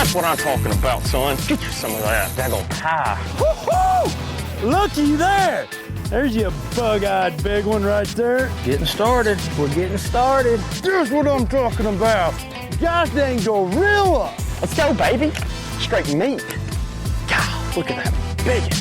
That's what I'm talking about, son. Get you some of that daggone pie. Woo-hoo! Looky there. There's your bug-eyed big one right there. Getting started. We're getting started. Here's what I'm talking about. Gosh dang gorilla. Let's go, baby. Straight meat. God, look at that big one.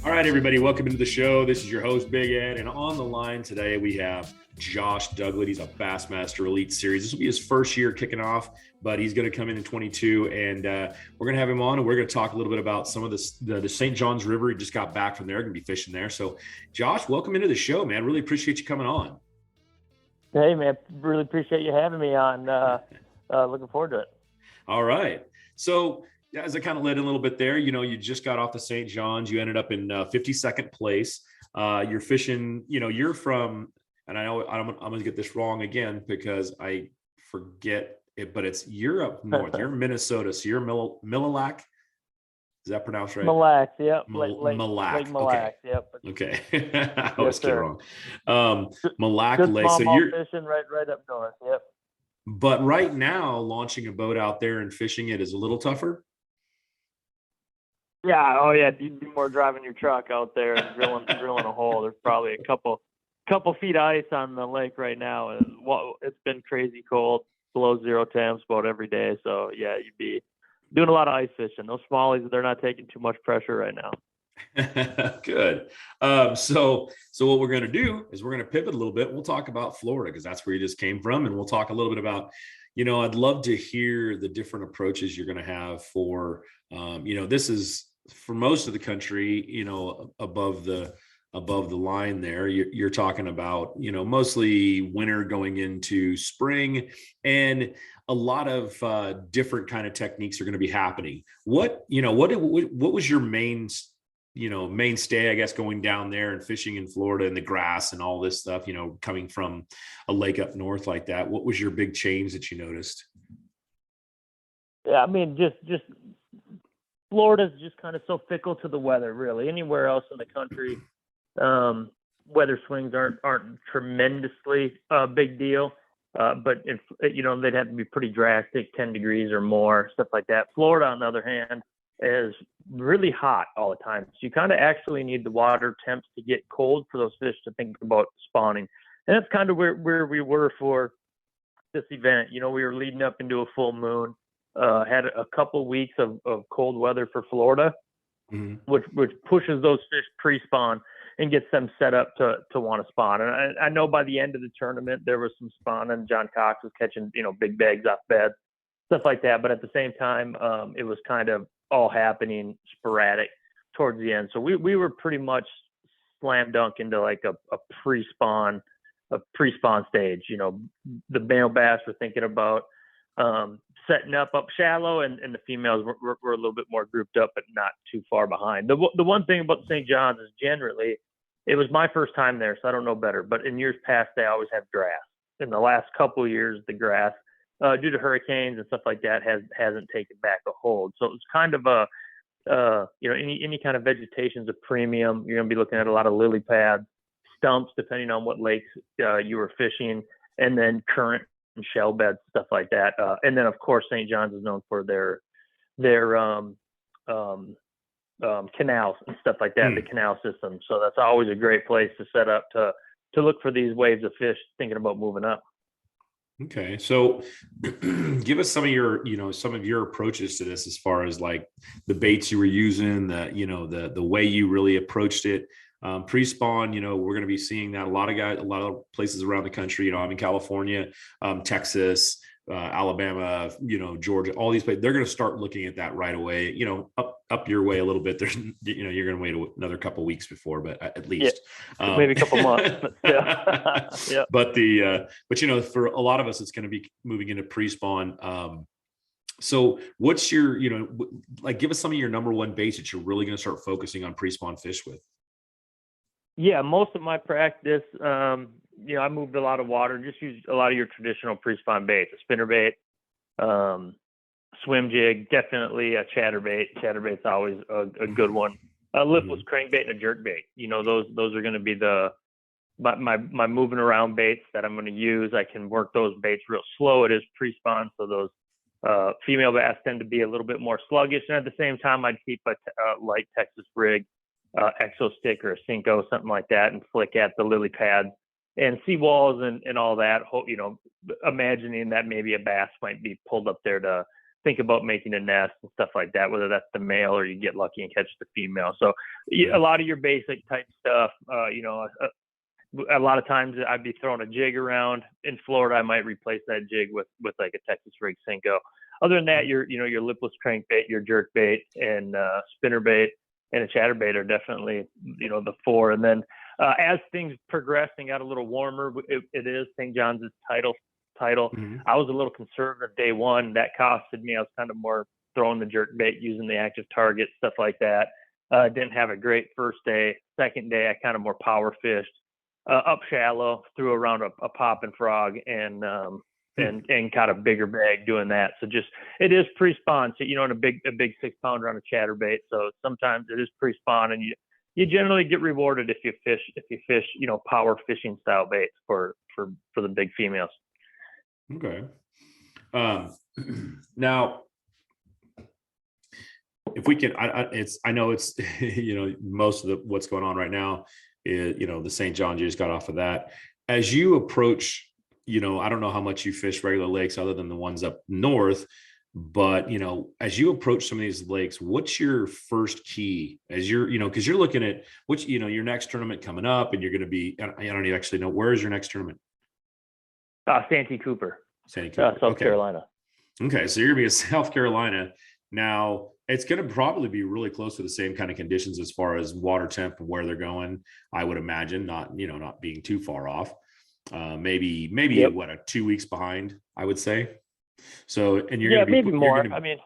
All right, everybody, welcome into the show. This is your host, Big Ed, and on the line today we have Josh Douglas. He's a Bassmaster Elite Series. This will be his first year kicking off, but he's going to come in 22, and we're going to have him on, and we're going to talk a little bit about some of the St. Johns River. He just got back from there, going to be fishing there. So, Josh, welcome into the show, man. Really appreciate you coming on. Hey, man, really appreciate you having me on. Looking forward to it. All right. So, as I kind of led in a little bit there, you just got off the St. John's. You ended up in 52nd place. You're fishing, you're from, and I know I'm going to get this wrong again because I forget it, but you're up north. You're in Minnesota. So you're Mille Lacs. Is that pronounced right? Mille Lacs, yep. Mille Lacs. Lake Mille Lacs, yep. Okay. I always get it wrong. Mille Lacs Good Lake. So you're fishing right up north, yep. But right now, launching a boat out there and fishing it is a little tougher. Yeah, oh yeah, you'd be more driving your truck out there and drilling a hole. There's probably a couple feet of ice on the lake right now, and it's been crazy cold, below zero temps about every day. So yeah, you'd be doing a lot of ice fishing. Those smallies, they're not taking too much pressure right now. Good. So what we're going to do is we're going to pivot a little bit. We'll talk about Florida because that's where you just came from, and we'll talk a little bit about. I'd love to hear the different approaches you're going to have for. This is. For most of the country, above the line there, you're talking about, mostly winter going into spring, and a lot of different kind of techniques are going to be happening. What was your mainstay, I guess, going down there and fishing in Florida and the grass and all this stuff, coming from a lake up north like that? What was your big change that you noticed? Yeah, I mean, just Florida's just kind of so fickle to the weather, really. Anywhere else in the country, weather swings aren't tremendously big deal. But if they'd have to be pretty drastic, 10 degrees or more, stuff like that. Florida, on the other hand, is really hot all the time. So you kind of actually need the water temps to get cold for those fish to think about spawning. And that's kind of where we were for this event. We were leading up into a full moon. Had a couple weeks of cold weather for Florida, which pushes those fish pre-spawn and gets them set up to want to spawn. And I know by the end of the tournament there was some spawn, and John Cox was catching big bags off beds, stuff like that. But at the same time, it was kind of all happening sporadic towards the end. So we were pretty much slam dunk into like a pre-spawn stage. The male bass were thinking about setting up shallow, and the females were a little bit more grouped up, but not too far behind. The one thing about St. John's is generally, it was my first time there, so I don't know better, but in years past, they always have grass. In the last couple of years, the grass, due to hurricanes and stuff like that, hasn't taken back a hold. So it's kind of any kind of vegetation is a premium. You're going to be looking at a lot of lily pads, stumps, depending on what lakes you were fishing, and then current and shell beds, stuff like that. And then of course, St. John's is known for their canals and stuff like that, the canal system. So that's always a great place to set up to look for these waves of fish thinking about moving up. Okay. So give us some of your approaches to this, as far as like the baits you were using, the way you really approached it. Pre-spawn, we're going to be seeing that a lot of places around the country. I'm in California, Texas, Alabama, Georgia, all these places, they're going to start looking at that right away, up your way a little bit. There's, you're going to wait another couple of weeks before, but at least maybe a couple months, but yeah. Yeah. But for a lot of us, it's going to be moving into pre-spawn. So what's your, give us some of your number one baits that you're really going to start focusing on pre-spawn fish with? Yeah, most of my practice, I moved a lot of water, just used a lot of your traditional pre-spawn baits, a spinnerbait, swim jig, definitely a chatterbait. Chatterbait's always a good one. A lipless crankbait and a jerkbait. Those are going to be the my moving around baits that I'm going to use. I can work those baits real slow. It is pre-spawn, so those female bass tend to be a little bit more sluggish. And at the same time, I'd keep a light Texas rig, exo stick or a Cinco, something like that, and flick at the lily pads and seawalls and all that. You know, imagining that maybe a bass might be pulled up there to think about making a nest and stuff like that, whether that's the male or you get lucky and catch the female. So a lot of your basic type stuff, you know, a lot of times I'd be throwing a jig around. In Florida, I might replace that jig with like a Texas rig Cinco. Other than that, your lipless crankbait, your jerk bait, and spinner bait and a chatterbait are definitely, you know, the four. And then as things progressed and got a little warmer, it is St. John's title. Mm-hmm. I was a little conservative day one. That costed me. I was kind of more throwing the jerk bait, using the active target, stuff like that. Didn't have a great first day. Second day, I kind of more power fished. Up shallow, threw around a popping frog and caught a bigger bag doing that. So just, it is pre-spawn. So, you know, in a big 6-pounder on a chatterbait. So sometimes it is pre-spawn, and you generally get rewarded if you fish, you know, power fishing style baits for the big females. Okay. Now, if we can, I know it's, you know, most of what's going on right now is, you know, the St. John, you just got off of that. As you approach, you know, I don't know how much you fish regular lakes other than the ones up north, but, you know, as you approach some of these lakes, what's your first key as you're, you know, cause you're looking at which, you know, your next tournament coming up, and you're going to be, I don't even actually know, where is your next tournament? Santee Cooper. South Carolina. Okay. So you're gonna be in South Carolina. Now it's going to probably be really close to the same kind of conditions as far as water temp and where they're going. I would imagine, not being too far off. Maybe Yep. what, 2 weeks behind, I would say. So, and you're going to be maybe more. I mean,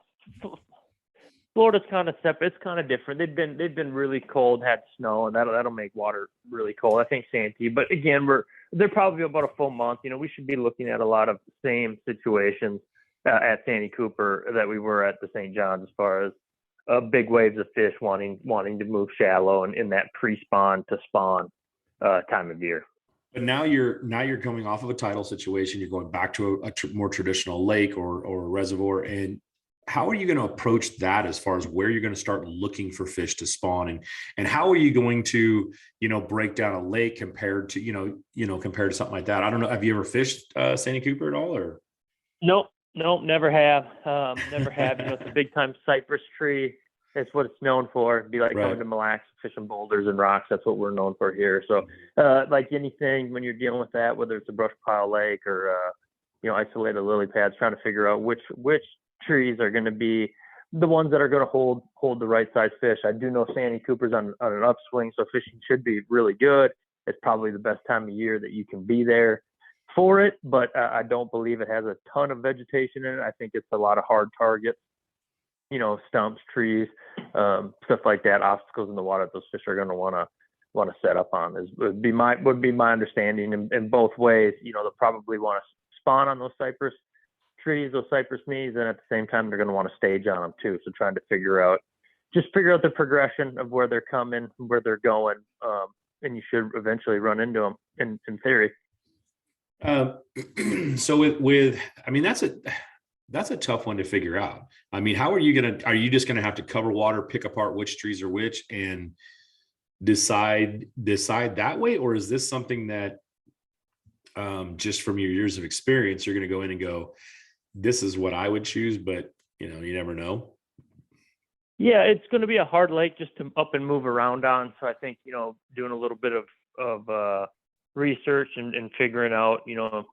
Florida's kind of separate. It's kind of different. They've been really cold, had snow, and that'll make water really cold. I think Santee, but again, they're probably about a full month. You know, we should be looking at a lot of the same situations at Santee Cooper that we were at the St. John's, as far as big waves of fish wanting to move shallow and in that pre-spawn to spawn time of year. But now you're coming off of a tidal situation. You're going back to a more traditional lake or a reservoir. And how are you going to approach that as far as where you're going to start looking for fish to spawn, and how are you going to, you know, break down a lake compared to, compared to something like that? I don't know. Have you ever fished Santee Cooper at all, or? Nope, never have. Never have. You know, it's a big time cypress tree. That's what it's known for. It'd be like coming to Mille Lacs, fishing boulders and rocks. That's what we're known for here. So, like anything, when you're dealing with that, whether it's a brush pile lake or isolated lily pads, trying to figure out which trees are going to be the ones that are going to hold the right size fish. I do know Santee Cooper's on an upswing, so fishing should be really good. It's probably the best time of year that you can be there for it, but I don't believe it has a ton of vegetation in it. I think it's a lot of hard targets, you know, stumps, trees, stuff like that, obstacles in the water that those fish are going to want to set up on. Would be my understanding in both ways. You know, they'll probably want to spawn on those cypress trees, those cypress knees, and at the same time they're going to want to stage on them too. So trying to figure out the progression of where they're coming, where they're going, and you should eventually run into them in theory. So with I mean, that's a tough one to figure out. I mean, how are you just gonna have to cover water, pick apart which trees are which, and decide that way? Or is this something that just from your years of experience, you're gonna go in and go, this is what I would choose, but you know, you never know. Yeah, it's going to be a hard lake just to up and move around on. So I think, you know, doing a little bit of research and figuring out, you know,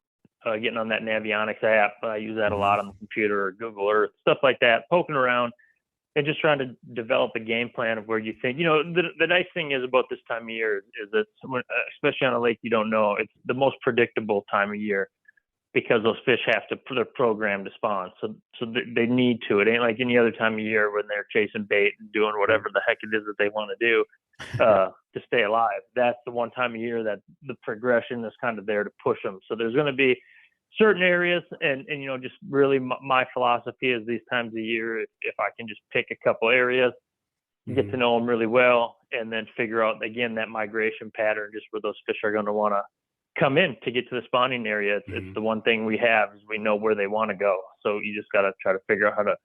getting on that Navionics app. I use that a lot on the computer or Google Earth, stuff like that, poking around and just trying to develop a game plan of where you think, you know, the nice thing is about this time of year is that especially on a lake you don't know, it's the most predictable time of year, because those fish they're programmed to spawn. So they need to. It ain't like any other time of year when they're chasing bait and doing whatever the heck it is that they want to do to stay alive. That's the one time of year that the progression is kind of there to push them. So there's going to be certain areas, and you know, just really my philosophy is these times of year, if I can just pick a couple areas, get to know them really well, and then figure out, again, that migration pattern, just where those fish are going to want to come in to get to the spawning area. It's the one thing we have, is we know where they want to go. So you just got to try to figure out how to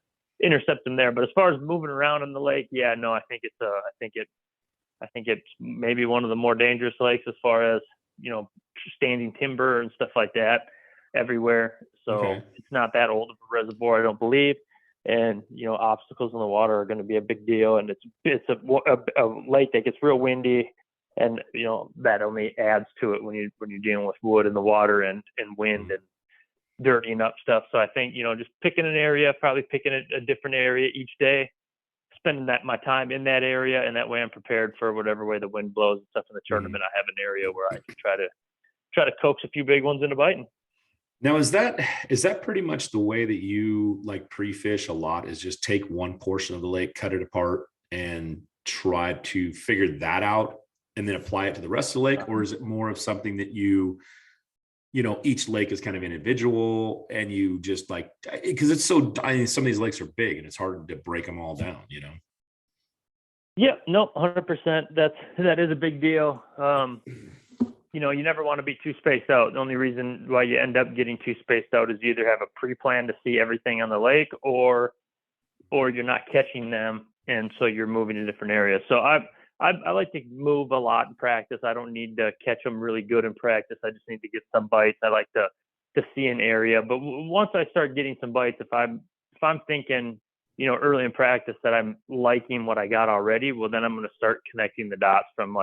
intercept them there. But as far as moving around in the lake, yeah, no, I think it's maybe one of the more dangerous lakes as far as, standing timber and stuff like that everywhere. So it's not that old of a reservoir, I don't believe. And, obstacles in the water are going to be a big deal. And it's a lake that gets real windy. And, that only adds to it when you're dealing with wood in the water and wind and dirtying up stuff. So I think, just picking an area, probably picking a different area each day, spending my time in that area. And that way I'm prepared for whatever way the wind blows and stuff in the tournament. I have an area where I can try to coax a few big ones into biting. Now, is that pretty much the way that you like pre-fish a lot, is just take one portion of the lake, cut it apart, and try to figure that out and then apply it to the rest of the lake? Or is it more of something that each lake is kind of individual, and you just because it's some of these lakes are big and it's hard to break them all down, Yeah, no, 100%. That is a big deal. You never want to be too spaced out. The only reason why you end up getting too spaced out is you either have a pre-plan to see everything on the lake, or you're not catching them, and so you're moving to different areas. So I like to move a lot in practice. I don't need to catch them really good in practice. I just need to get some bites. I like to see an area. But once I start getting some bites, if I'm thinking, early in practice that I'm liking what I got already, well, then I'm going to start connecting the dots from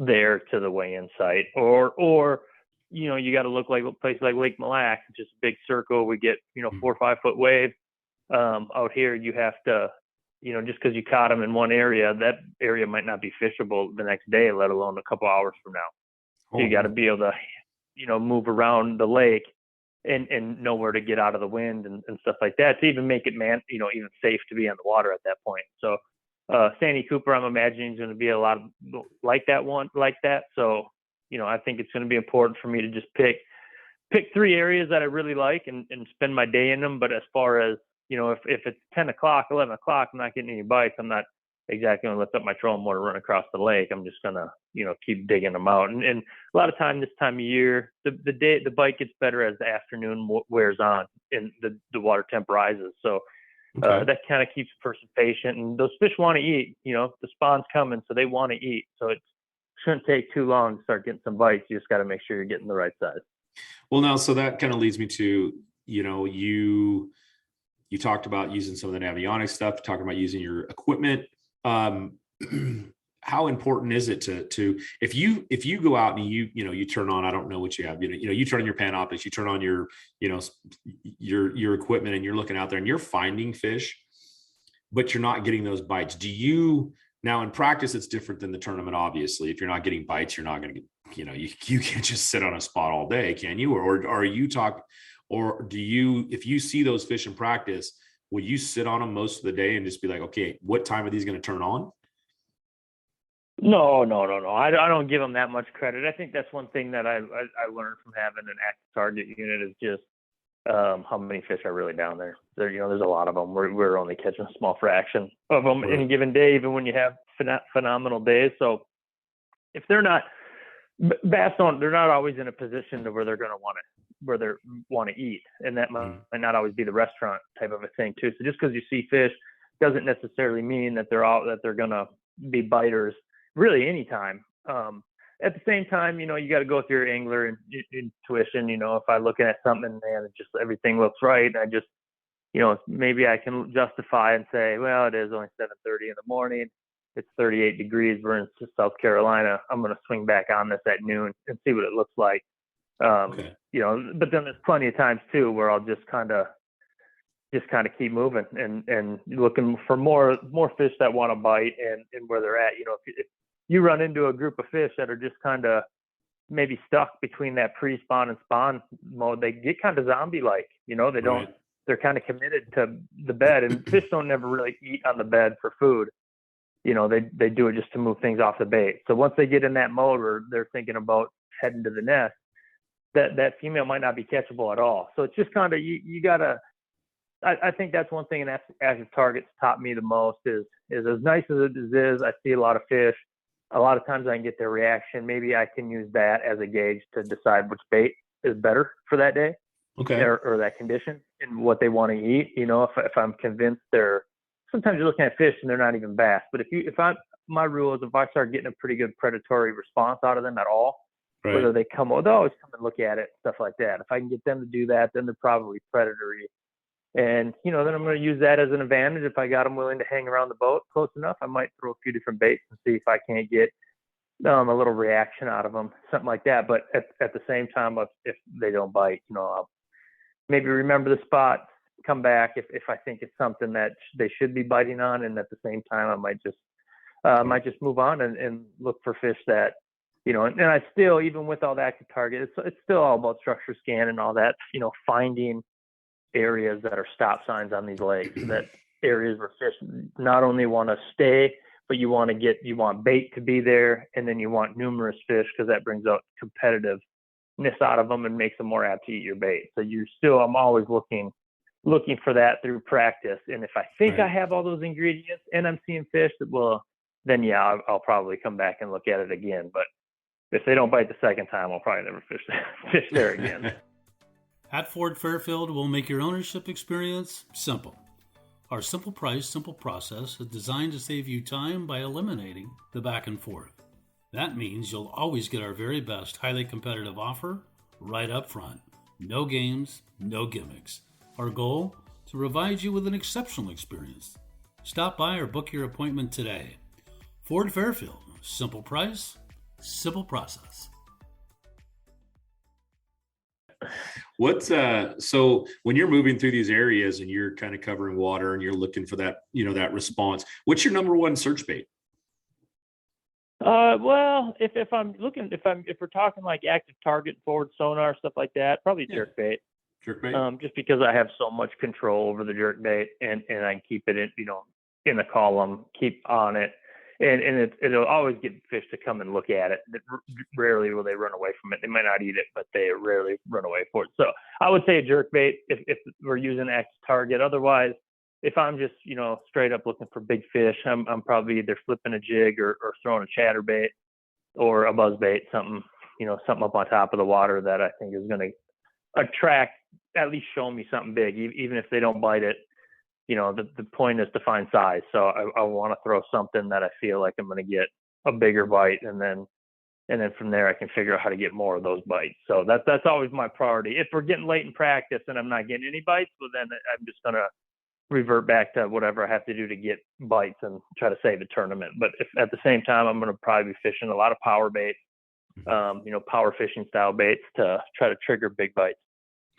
there to the weigh-in site. Or you got to look like a place like Lake Mille Lacs. It's just a big circle. We get 4 or 5 foot waves. Out here, you have to, just because you caught them in one area, that area might not be fishable the next day, let alone a couple hours from now. So you got to be able to, move around the lake and know where to get out of the wind and stuff like that to even make it even safe to be on the water at that point. So Sandy Cooper, I'm imagining, is going to be a lot like that. So, I think it's going to be important for me to just pick 3 areas that I really like and spend my day in them. But as far as, if it's 10 o'clock, 11 o'clock, I'm not getting any bites, I'm not exactly going to lift up my trolling motor, run across the lake. I'm just going to, keep digging them out. And a lot of time this time of year, the bite gets better as the afternoon wears on and the water temp rises. So that kind of keeps a person patient, and those fish want to eat. The spawn's coming, so they want to eat. So it shouldn't take too long to start getting some bites. You just got to make sure you're getting the right size. Well, now, so that kind of leads me to, you talked about using some of the avionics stuff, talking about using your equipment. How important is it to if you go out and you turn on, I don't know what you have, you turn on your Panoptics, you turn on your your equipment, and you're looking out there and you're finding fish, but you're not getting those bites. Now in practice, it's different than the tournament. Obviously, if you're not getting bites, you're not going to get, you can't just sit on a spot all day, can you? Or are you talking, or do you, if you see those fish in practice, will you sit on them most of the day and just be like, okay, what time are these going to turn on? No. I don't give them that much credit. I think that's one thing that I learned from having an active target unit is just how many fish are really down there. There's a lot of them. We're only catching a small fraction of them in a given day, even when you have phenomenal days. So if they're not, bass they're not always in a position to where they're going to want to eat, and that might not always be the restaurant type of a thing too. So just because you see fish doesn't necessarily mean that they're going to be biters really anytime. At the same time, you got to go with your angler and intuition. If I'm looking at something and it just everything looks right, and I just, maybe I can justify and say, well, it is only 7:30 in the morning. It's 38 degrees. We're in South Carolina. I'm going to swing back on this at noon and see what it looks like. But then there's plenty of times too where I'll just kind of keep moving and looking for more fish that want to bite and where they're at. If you run into a group of fish that are just kind of maybe stuck between that pre-spawn and spawn mode, they get kind of zombie-like. They're kind of committed to the bed, and fish don't never really eat on the bed for food. They do it just to move things off the bait. So once they get in that mode where they're thinking about heading to the nest, that female might not be catchable at all. So it's just kind of, you gotta I think that's one thing an active target's taught me the most is as nice as it is, I see a lot of fish. A lot of times I can get their reaction. Maybe I can use that as a gauge to decide which bait is better for that day Okay. or that condition and what they want to eat. You know, if I'm convinced sometimes you're looking at fish and they're not even bass. But my rule is if I start getting a pretty good predatory response out of them at all, Right. whether they'll always come and look at it, stuff like that. If I can get them to do that, then they're probably predatory. And, you know, then I'm going to use that as an advantage. If I got them willing to hang around the boat close enough, I might throw a few different baits and see if I can't get a little reaction out of them, something like that. But at the same time, if they don't bite, you know, I'll maybe remember the spot, come back if I think it's something that they should be biting on. And at the same time, I might just move on and look for fish that, you know, and I still, even with all that active target, it's still all about structure scan and all that, you know, finding areas that are stop signs on these lakes, that areas where fish not only want to stay, but you want bait to be there, and then you want numerous fish because that brings out competitiveness out of them and makes them more apt to eat your bait. So I'm always looking for that through practice. And if I think I have all those ingredients and I'm seeing fish, then yeah, I'll probably come back and look at it again. But if they don't bite the second time, I'll probably never fish there again. At Ford Fairfield, we'll make your ownership experience simple. Our simple price, simple process is designed to save you time by eliminating the back and forth. That means you'll always get our very best highly competitive offer right up front. No games, no gimmicks. Our goal, to provide you with an exceptional experience. Stop by or book your appointment today. Ford Fairfield, simple price, simple process. So when you're moving through these areas and you're kind of covering water and you're looking for that, you know, that response, what's your number one search bait? Well, if we're talking like active target, forward sonar, stuff like that, probably jerk bait. Jerk bait. Just because I have so much control over the jerk bait and I can keep it in the column, keep on it. And it'll always get fish to come and look at it. Rarely will they run away from it. They might not eat it, but they rarely run away for it. So I would say a jerk bait if we're using active target. Otherwise, if I'm just, you know, straight up looking for big fish, I'm probably either flipping a jig or throwing a chatterbait or a buzz bait, something up on top of the water that I think is going to attract, at least show me something big, even if they don't bite it. You know, the point is to find size. So I want to throw something that I feel like I'm going to get a bigger bite, and then from there I can figure out how to get more of those bites. So that's always my priority. If we're getting late in practice and I'm not getting any bites, well then I'm just going to revert back to whatever I have to do to get bites and try to save the tournament. But if at the same time I'm going to probably be fishing a lot of power baits, power fishing style baits to try to trigger big bites.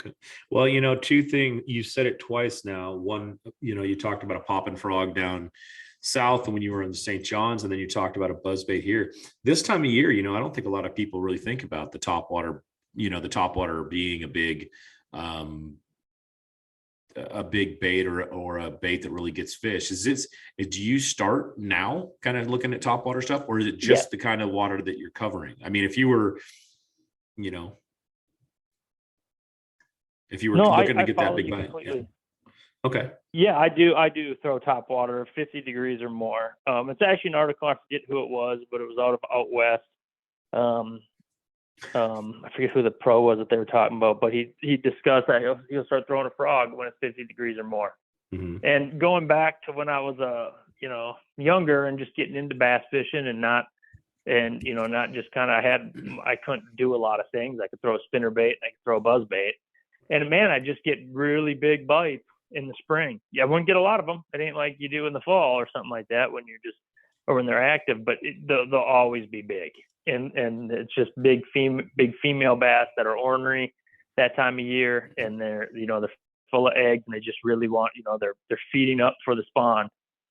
Good. Well, you know, two things, you said it twice now. One, you know, you talked about a popping frog down south when you were in St. John's, and then you talked about a buzzbait here. This time of year, you know, I don't think a lot of people really think about the topwater being a big bait or a bait that really gets fish. Do you start now kind of looking at topwater stuff, or is it just the kind of water that you're covering? I mean, if you were, you know, looking to get that big bite. Yeah. Okay. Yeah, I do throw top water 50 degrees or more. It's actually an article, I forget who it was, but it was out west. I forget who the pro was that they were talking about, but he discussed that he'll start throwing a frog when it's 50 degrees or more. Mm-hmm. And going back to when I was younger and just getting into bass fishing and not just kind of I couldn't do a lot of things. I could throw a spinner bait, I could throw a buzz bait. And man, I just get really big bites in the spring. Yeah, I wouldn't get a lot of them. It ain't like you do in the fall or something like that when when they're active, but they'll always be big. And it's just big female bass that are ornery that time of year, and they're full of eggs, and they just really want, they're feeding up for the spawn.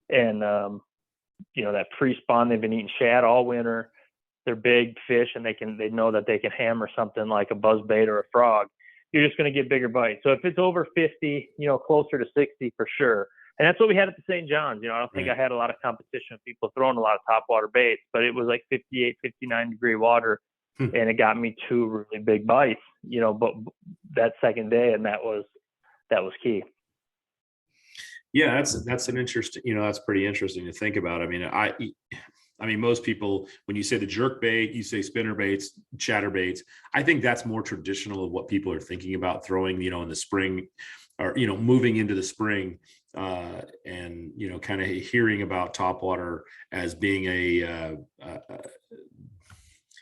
And that pre-spawn, they've been eating shad all winter. They're big fish, and they know that they can hammer something like a buzzbait or a frog. You're just going to get bigger bites. So if it's over 50, closer to 60 for sure. And that's what we had at the St. John's. I don't think I had a lot of competition with people throwing a lot of topwater baits, but it was like 58, 59 degree water. And it got me 2 really big bites, but that second day. And that was key. Yeah, that's an interesting, that's pretty interesting to think about. I mean, most people, when you say the jerk bait, you say spinner baits, chatter baits. I think that's more traditional of what people are thinking about throwing, in the spring, or moving into the spring, and kind of hearing about topwater as being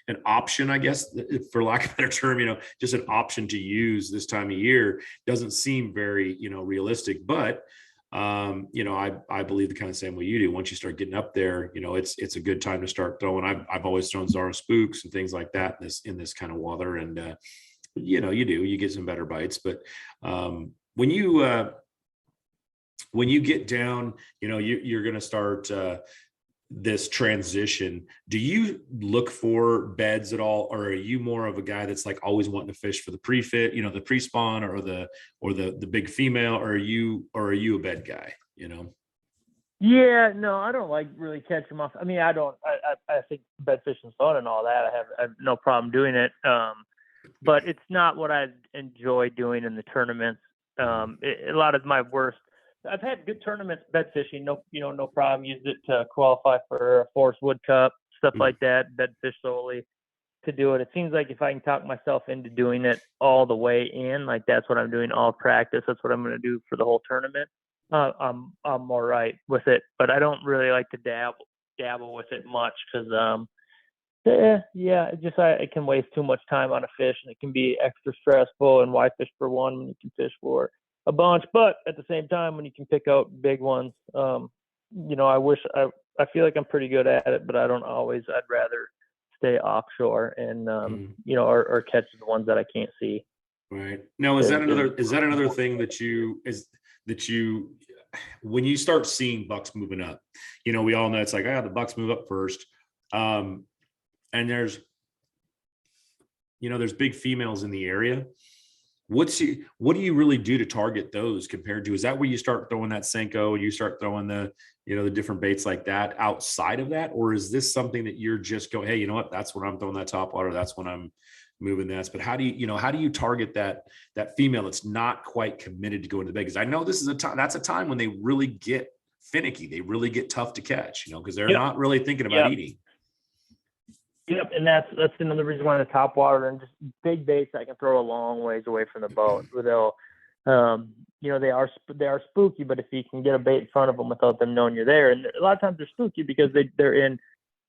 an option, I guess, for lack of a better term, just an option to use this time of year doesn't seem very, realistic. But I believe the kind of same way you do. Once you start getting up there, it's a good time to start throwing. I've always thrown Zara spooks and things like that in this kind of water, and you get some better bites. But when you get down, you're going to start this transition. Do you look for beds at all, or are you more of a guy that's like always wanting to fish for the pre-fit, the pre-spawn or the big female, or are you a bed guy? Yeah, no, I don't like really catch them off. I mean, I think bed fishing's fun and all that. I have no problem doing it. But it's not what I enjoy doing in the tournaments. A lot of my worst, I've had good tournaments bed fishing, no problem. Used it to qualify for a Forest Wood Cup, stuff like that. Bed fish solely to do it. It seems like if I can talk myself into doing it all the way in, like that's what I'm doing all practice. That's what I'm going to do for the whole tournament. I'm all right with it, but I don't really like to dabble with it much because it can waste too much time on a fish, and it can be extra stressful. And why fish for one when you can fish for a bunch? But at the same time, when you can pick out big ones, I feel like I'm pretty good at it, but I don't always. I'd rather stay offshore and or catch the ones that I can't see. Right. Now, is that another thing that you when you start seeing bucks moving up, we all know it's like, the bucks move up first. And there's big females in the area. What do you really do to target those compared to, is that where you start throwing that Senko and you start throwing the different baits like that outside of that? Or is this something that you're just going, hey, you know what, that's when I'm throwing that topwater, that's when I'm moving this? But how do you target that female that's not quite committed to going to the bait? Because I know this is that's a time when they really get finicky. They really get tough to catch, because they're not really thinking about eating. Yep, and that's another reason why the topwater and just big baits I can throw a long ways away from the boat. They'll, they are spooky, but if you can get a bait in front of them without them knowing you're there, and a lot of times they're spooky because they're in,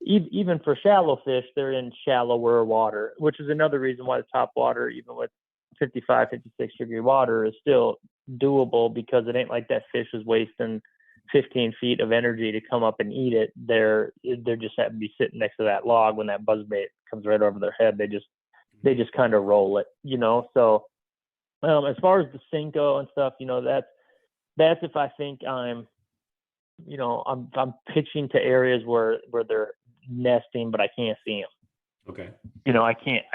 even for shallow fish, they're in shallower water, which is another reason why the topwater, even with 55, 56 degree water, is still doable, because it ain't like that fish is wasting 15 feet of energy to come up and eat it. They're just happen to be sitting next to that log when that buzzbait comes right over their head. They just kind of roll it, So as far as the Senko and stuff, that's if I think I'm pitching to areas where they're nesting, but I can't see them. Okay. I can't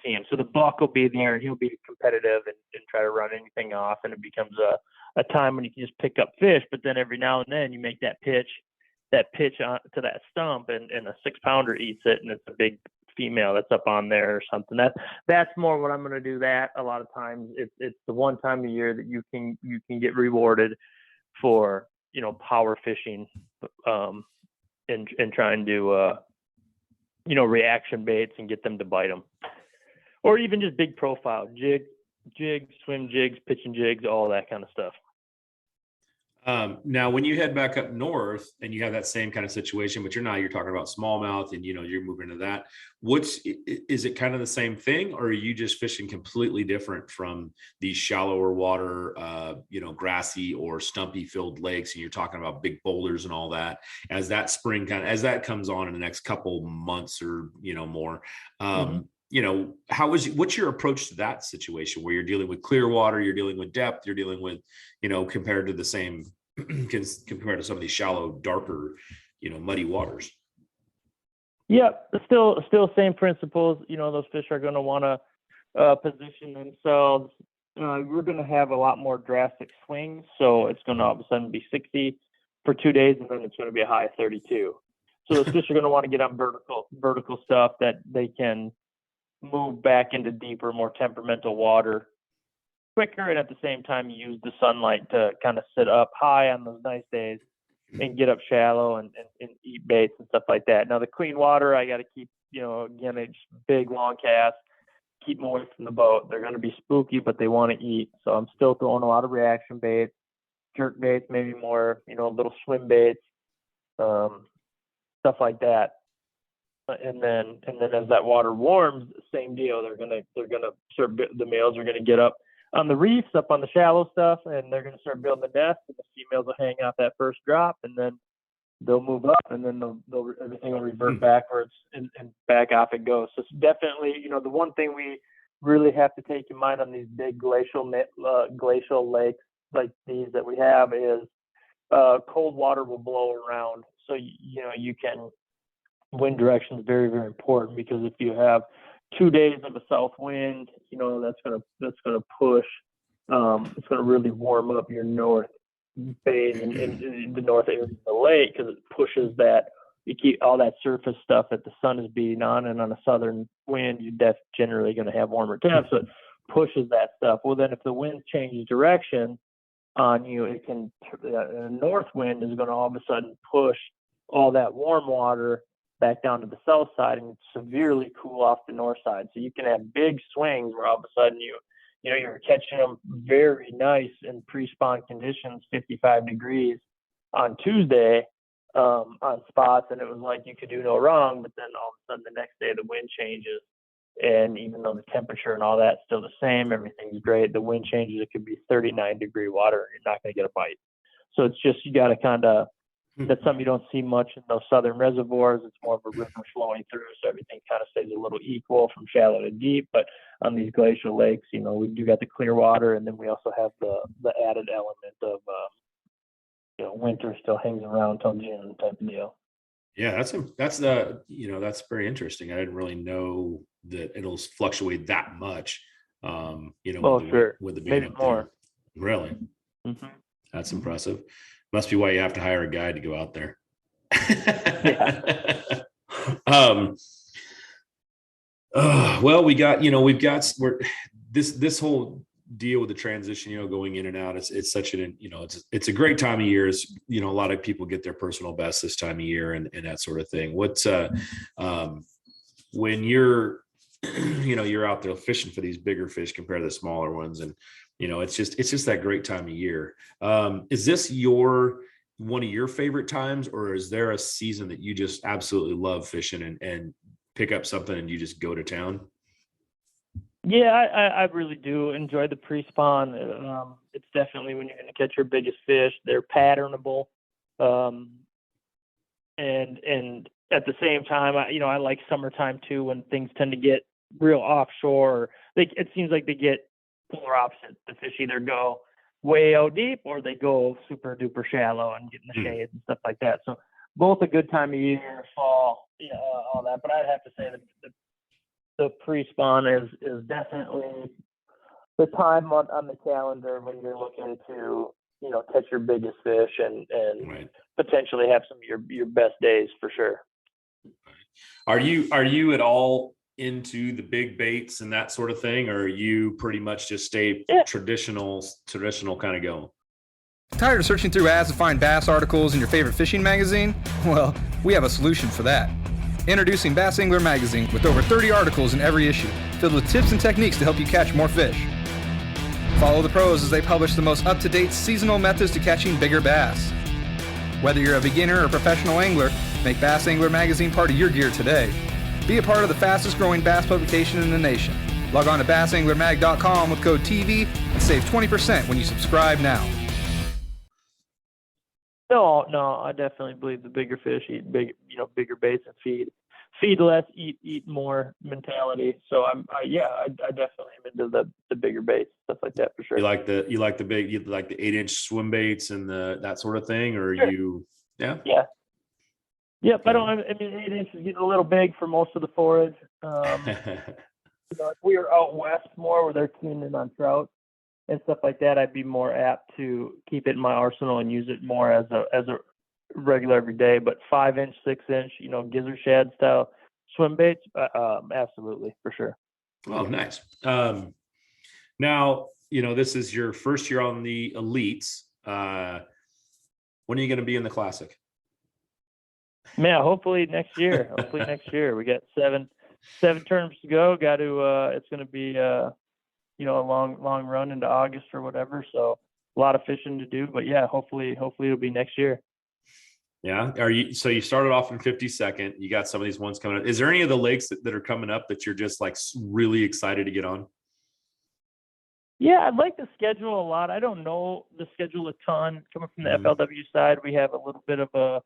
see him. So the buck will be there and he'll be competitive and try to run anything off. And it becomes a time when you can just pick up fish. But then every now and then you make that pitch on to that stump, and a 6-pounder eats it, and it's a big female that's up on there or something. That's more what I'm going to do. That a lot of times it's the one time a year that you can get rewarded for, power fishing, and trying to, reaction baits and get them to bite them, or even just big profile jigs, swim jigs, pitching jigs, all that kind of stuff. Now, when you head back up north and you have that same kind of situation, but you're talking about smallmouth and, you're moving to that, is it kind of the same thing, or are you just fishing completely different from these shallower water, grassy or stumpy filled lakes, and you're talking about big boulders and all that, as that spring as that comes on in the next couple months or, more, what's your approach to that situation where you're dealing with clear water, you're dealing with depth, you're dealing with, compared to the same, compared to some of these shallow, darker, muddy waters? Yep. Still same principles. Those fish are going to want to position themselves. We're going to have a lot more drastic swings. So it's going to all of a sudden be 60 for 2 days, and then it's going to be a high of 32. So those fish are going to want to get on vertical stuff that they can move back into deeper, more temperamental water quicker, and at the same time you use the sunlight to kind of sit up high on those nice days and get up shallow and eat baits and stuff like that. Now the clean water, I got to keep, again, it's big long casts, keep them away from the boat. They're going to be spooky, but they want to eat. So I'm still throwing a lot of reaction baits, jerk baits, maybe more, little swim baits, stuff like that. And then as that water warms, same deal. They're gonna start, the males are gonna get up on the reefs, up on the shallow stuff, and they're gonna start building the nest. And the females will hang out that first drop, and then they'll move up, and then everything will revert backwards and back off it goes. So it's definitely, the one thing we really have to take in mind on these big glacial lakes like these that we have is cold water will blow around. So you can. Wind direction is very, very important, because if you have 2 days of a south wind, that's gonna push. It's gonna really warm up your north bay and the north area of the lake, because it pushes that. You keep all that surface stuff that the sun is beating on, and on a southern wind, you're generally going to have warmer temps, so it pushes that stuff. Well, then if the wind changes direction on you, it can. A north wind is going to all of a sudden push all that warm water back down to the south side and severely cool off the north side. So you can have big swings where all of a sudden you're catching them very nice in pre-spawn conditions, 55 degrees on Tuesday on spots, and it was like you could do no wrong. But then all of a sudden the next day the wind changes, and even though the temperature and all that's still the same, everything's great, the wind changes, it could be 39-degree water, and you're not going to get a bite. So it's just, you got to kind of, that's something you don't see much in those southern reservoirs. It's more of a river flowing through, so everything kind of stays a little equal from shallow to deep. But on these glacial lakes, we do got the clear water, and then we also have the added element of, winter still hangs around till June type of deal. Yeah, that's very interesting. I didn't really know that it'll fluctuate that much. Sure. With the being maybe up more. There. Really? Mm-hmm. That's impressive. Must be why you have to hire a guide to go out there. Yeah. Well, this whole deal with the transition, going in and out. It's such it's a great time of year. It's, a lot of people get their personal best this time of year and that sort of thing. What's when you're you're out there fishing for these bigger fish compared to the smaller ones, and it's just that great time of year. Is this one of your favorite times, or is there a season that you just absolutely love fishing and pick up something and you just go to town? Yeah, I really do enjoy the pre-spawn. It's definitely when you're going to catch your biggest fish. They're patternable, and at the same time, I like summertime too, when things tend to get real offshore. It seems like they get polar opposite. The fish either go way out deep or they go super duper shallow and get in the shade and stuff like that. So both a good time of year, fall, all that. But I'd have to say that the pre-spawn is definitely the time on the calendar when you're looking to catch your biggest fish and Right. potentially have some of your best days for sure. Are you at all into the big baits and that sort of thing, or are you pretty much just stay traditional kind of go? Tired of searching through ads to find bass articles in your favorite fishing magazine? Well, we have a solution for that. Introducing Bass Angler Magazine, with over 30 articles in every issue, filled with tips and techniques to help you catch more fish. Follow the pros as they publish the most up-to-date seasonal methods to catching bigger bass. Whether you're a beginner or professional angler, make Bass Angler Magazine part of your gear today. Be a part of the fastest growing bass publication in the nation. Log on to bassanglermag.com with code TV and save 20% when you subscribe now. No, I definitely believe the bigger fish eat bigger baits and feed less, eat more mentality. So I definitely am into the bigger baits, stuff like that for sure. You like the 8-inch swim baits and that sort of thing, or sure. Yeah. Yep. I 8 inches is getting a little big for most of the forage. If we were out west more where they're keen in on trout and stuff like that, I'd be more apt to keep it in my arsenal and use it more as a regular every day. But 5-inch, 6-inch, gizzard shad style swim baits, absolutely for sure. Oh, nice. Now this is your first year on the elites. When are you going to be in the classic? Yeah, hopefully next year. We got seven tournaments to go. Got to. It's going to be a long run into August or whatever. So a lot of fishing to do. But yeah, hopefully it'll be next year. Yeah. So you started off in 52nd. You got some of these ones coming up. Is there any of the lakes that are coming up that you're just like really excited to get on? Yeah, I'd like the schedule a lot. I don't know the schedule a ton. Coming from the FLW side, we have a little bit of the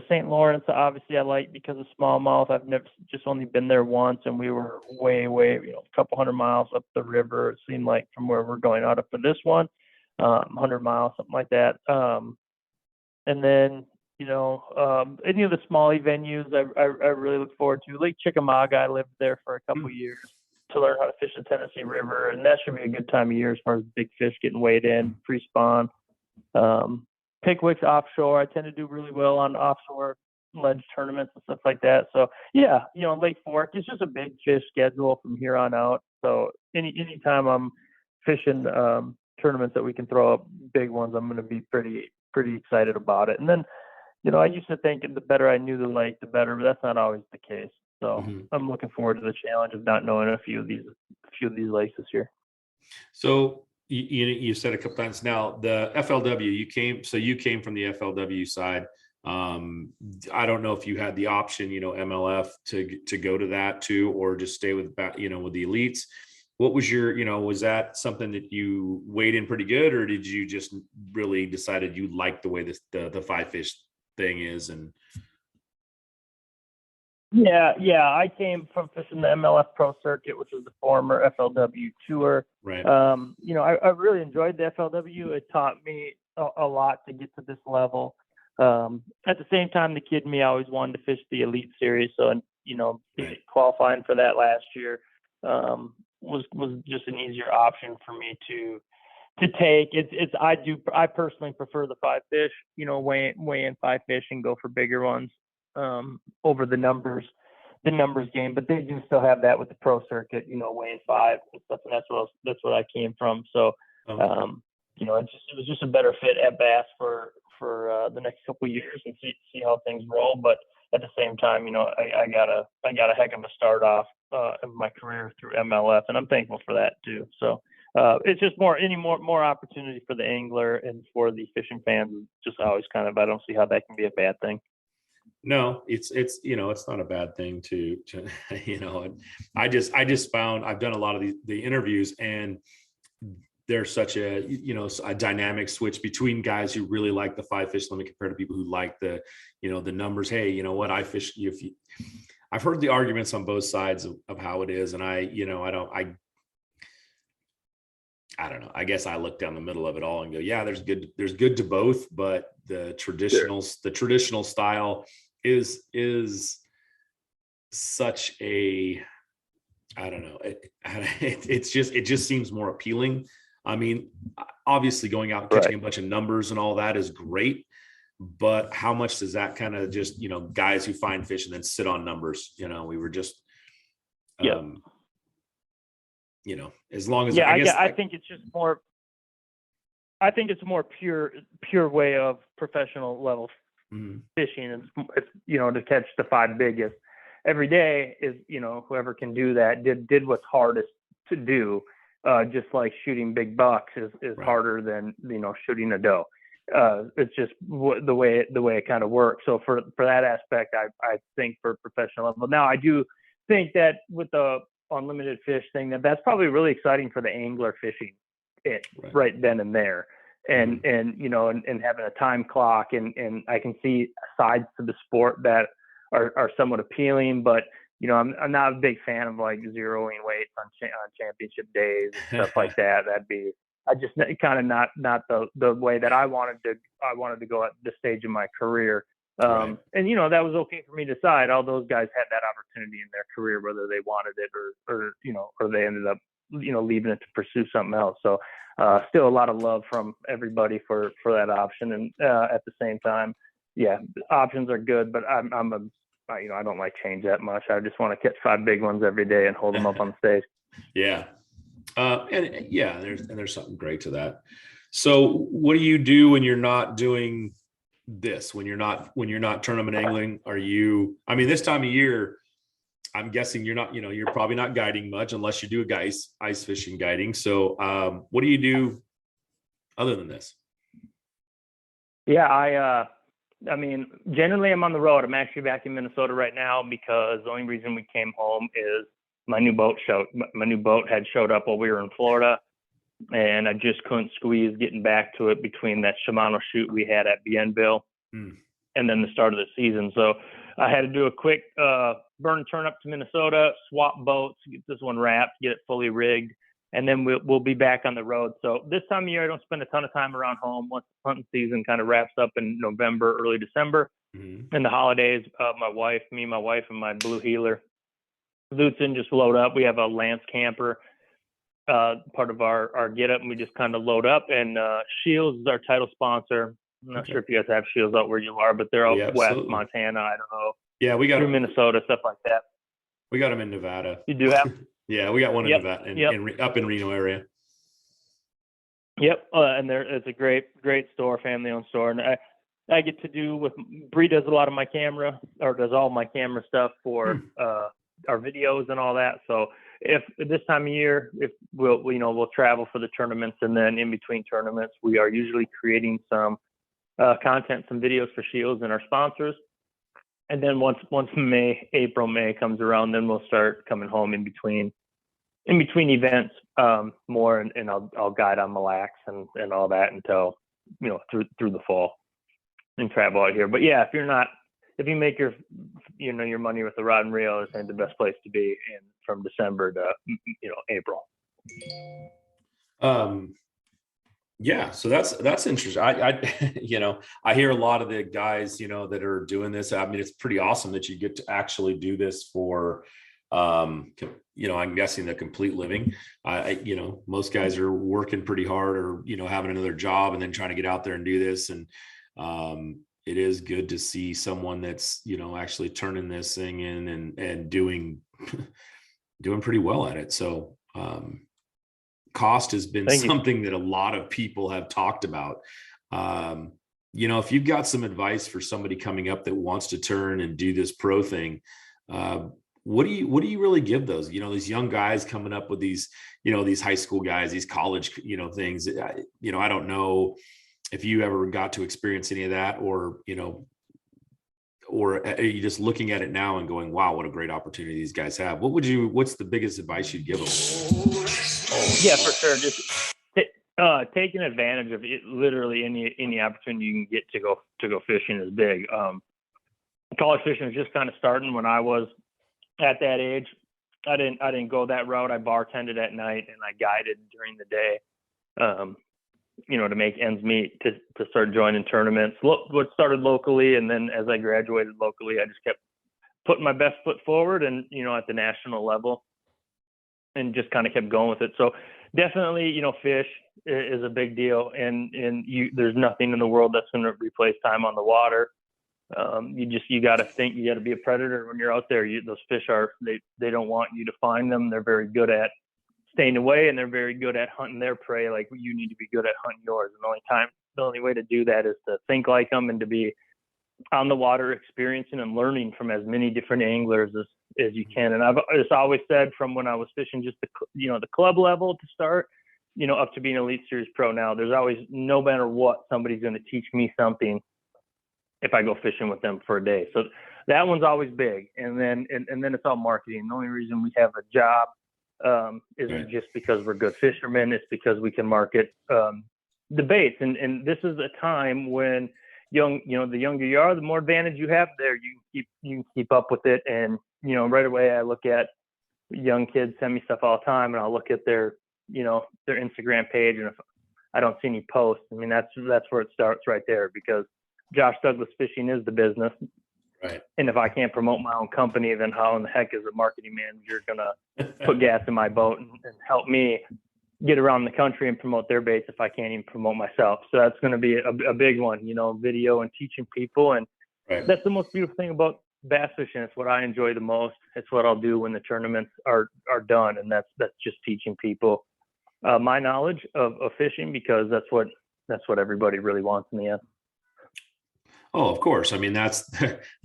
St. Lawrence, obviously I like because of smallmouth. I've just only been there once, and we were way, a couple 100 miles up the river. It seemed like from where we're going out up for this one, 100 miles, something like that. And then, any of the smallie venues I really look forward to. Lake Chickamauga, I lived there for a couple years to learn how to fish the Tennessee River, and that should be a good time of year as far as big fish getting weighed in, pre-spawn. Pickwick's offshore. I tend to do really well on offshore ledge tournaments and stuff like that. So yeah, Lake Fork, it's just a big fish schedule from here on out. So anytime I'm fishing tournaments that we can throw up big ones, I'm going to be pretty excited about it. And then, I used to think the better I knew the lake, the better, but that's not always the case. So I'm looking forward to the challenge of not knowing a few of these lakes this year. So you said a couple times now, the FLW, you came from the FLW side. I don't know if you had the option, MLF to go to that too, or just stay with the elites. What was was that something that you weighed in pretty good, or did you just really decided you liked the way the five fish thing is? And Yeah. I came from fishing the MLF Pro Circuit, which was the former FLW Tour. Right. I really enjoyed the FLW. It taught me a lot to get to this level. At the same time, the kid in me always wanted to fish the Elite Series. So, qualifying for that last year was just an easier option for me to take. I personally prefer the five fish. Weigh in five fish and go for bigger ones over the numbers game, but they do still have that with the Pro Circuit, weighing five and stuff, and that's what I came from. So it was just a better fit at Bass for the next couple of years and see how things roll. But at the same time, I got a heck of a start off of my career through MLF, and I'm thankful for that too. So it's just more opportunity for the angler and for the fishing fans. Just always I don't see how that can be a bad thing. No, it's not a bad thing to I just found I've done a lot of the interviews, and there's such a dynamic switch between guys who really like the five fish limit compared to people who like the numbers. Hey, you know what, I fish I've heard the arguments on both sides of how it is, and I don't know. I guess I look down the middle of it all and go, yeah, there's good to both, but the traditional style is such a, I don't know. It just seems more appealing. I mean, obviously going out and catching a bunch of numbers and all that is great, but how much does that kind of just, guys who find fish and then sit on numbers, we were just, as long as I think it's just more. I think it's a more pure way of professional level fishing. It's to catch the five biggest every day is whoever can do that did what's hardest to do. Just like shooting big bucks is harder than shooting a doe. It's just the way it kind of works. So for that aspect, I think for professional level. Now I do think that with the unlimited fish thing, that's probably really exciting for the angler fishing it right then and there, and having a time clock, and I can see sides to the sport that are somewhat appealing, but I'm not a big fan of like zeroing weights on championship days and stuff like that. I just kind of not the way that I wanted to go at this stage of my career. And that was okay for me to decide. All those guys had that opportunity in their career, whether they wanted it or they ended up leaving it to pursue something else. So still a lot of love from everybody for that option. And at the same time, options are good, but I don't like change that much. I just want to catch five big ones every day and hold them up on the stage. Yeah. And yeah, there's something great to that. So what do you do when you're not doing this, when you're not tournament angling? I mean, this time of year, I'm guessing you're not, you're probably not guiding much unless you do ice fishing guiding. So what do you do other than this? Yeah, I mean, generally I'm on the road. I'm actually back in Minnesota right now because the only reason we came home is my new boat had showed up while we were in Florida, and I just couldn't squeeze getting back to it between that Shimano shoot we had at Bienville and then the start of the season. So I had to do a quick burn and turn up to Minnesota, swap boats, get this one wrapped, get it fully rigged, and then we'll be back on the road. So this time of year, I don't spend a ton of time around home. Once the hunting season kind of wraps up in November, early December, and the holidays, my wife, and my Blue Heeler, Lutzen just load up. We have a Lance camper, part of our get up, and we just kind of load up. And Shields is our title sponsor. I'm not sure if you guys have Shields out where you are, but they're out west, Montana, Idaho. Yeah, we got through Minnesota, stuff like that. We got them in Nevada. You do have? Yeah, we got one in Nevada, up in Reno area. Yep, and it's a great store, family-owned store, and I get to do with Bree does a lot of my camera, or does all my camera stuff for our videos and all that. So if this time of year, if we'll travel for the tournaments, and then in between tournaments, we are usually creating some content, some videos for Shields and our sponsors. And then once April, May comes around, then we'll start coming home in between events more, and I'll guide on Mille Lacs and all that until through the fall and travel out here. But yeah, if you make your money with the rod and reel, it's the best place to be from December to April. Yeah, so that's interesting. I hear a lot of the guys, that are doing this. I mean, it's pretty awesome that you get to actually do this for, I'm guessing the complete living. Most guys are working pretty hard or, having another job and then trying to get out there and do this. And it is good to see someone that's, actually turning this thing in and doing pretty well at it. So, cost has been something that a lot of people have talked about. If you've got some advice for somebody coming up that wants to turn and do this pro thing, what do you really give those, these young guys coming up with these, these high school guys, these college, things, I don't know if you ever got to experience any of that, or are you just looking at it now and going, wow, what a great opportunity these guys have? What's the biggest advice you'd give them? Yeah, for sure. Just taking advantage of it, literally any opportunity you can get to go fishing is big. College fishing was just kind of starting when I was at that age. I didn't go that route. I bartended at night and I guided during the day, to make ends meet, to start joining tournaments. What started locally, and then as I graduated locally, I just kept putting my best foot forward, and at the national level, and just kind of kept going with it. So definitely, fish is a big deal, and there's nothing in the world that's going to replace time on the water. You got to think, you got to be a predator when you're out there. Those fish they don't want you to find them. They're very good at staying away, and they're very good at hunting their prey. Like, you need to be good at hunting yours. And the only way to do that is to think like them and to be on the water, experiencing and learning from as many different anglers as you can. And I've just always said, from when I was fishing just the club level to start, up to being Elite Series Pro now, there's always, no matter what, somebody's going to teach me something if I go fishing with them for a day. So that one's always big. And then it's all marketing. The only reason we have a job isn't just because we're good fishermen. It's because we can market the baits. And this is a time when the younger you are, the more advantage you have there. You can keep up with it. And, right away I look at young kids send me stuff all the time, and I'll look at their Instagram page. And if I don't see any posts, I mean, that's where it starts right there, because Josh Douglas Fishing is the business. Right. And if I can't promote my own company, then how in the heck is a marketing manager going to put gas in my boat and help me get around the country and promote their baits if I can't even promote myself? So that's going to be a big one, video and teaching people. And that's the most beautiful thing about bass fishing. It's what I enjoy the most. It's what I'll do when the tournaments are done. And that's just teaching people my knowledge of fishing, because that's what everybody really wants in the end. Oh, of course. I mean, that's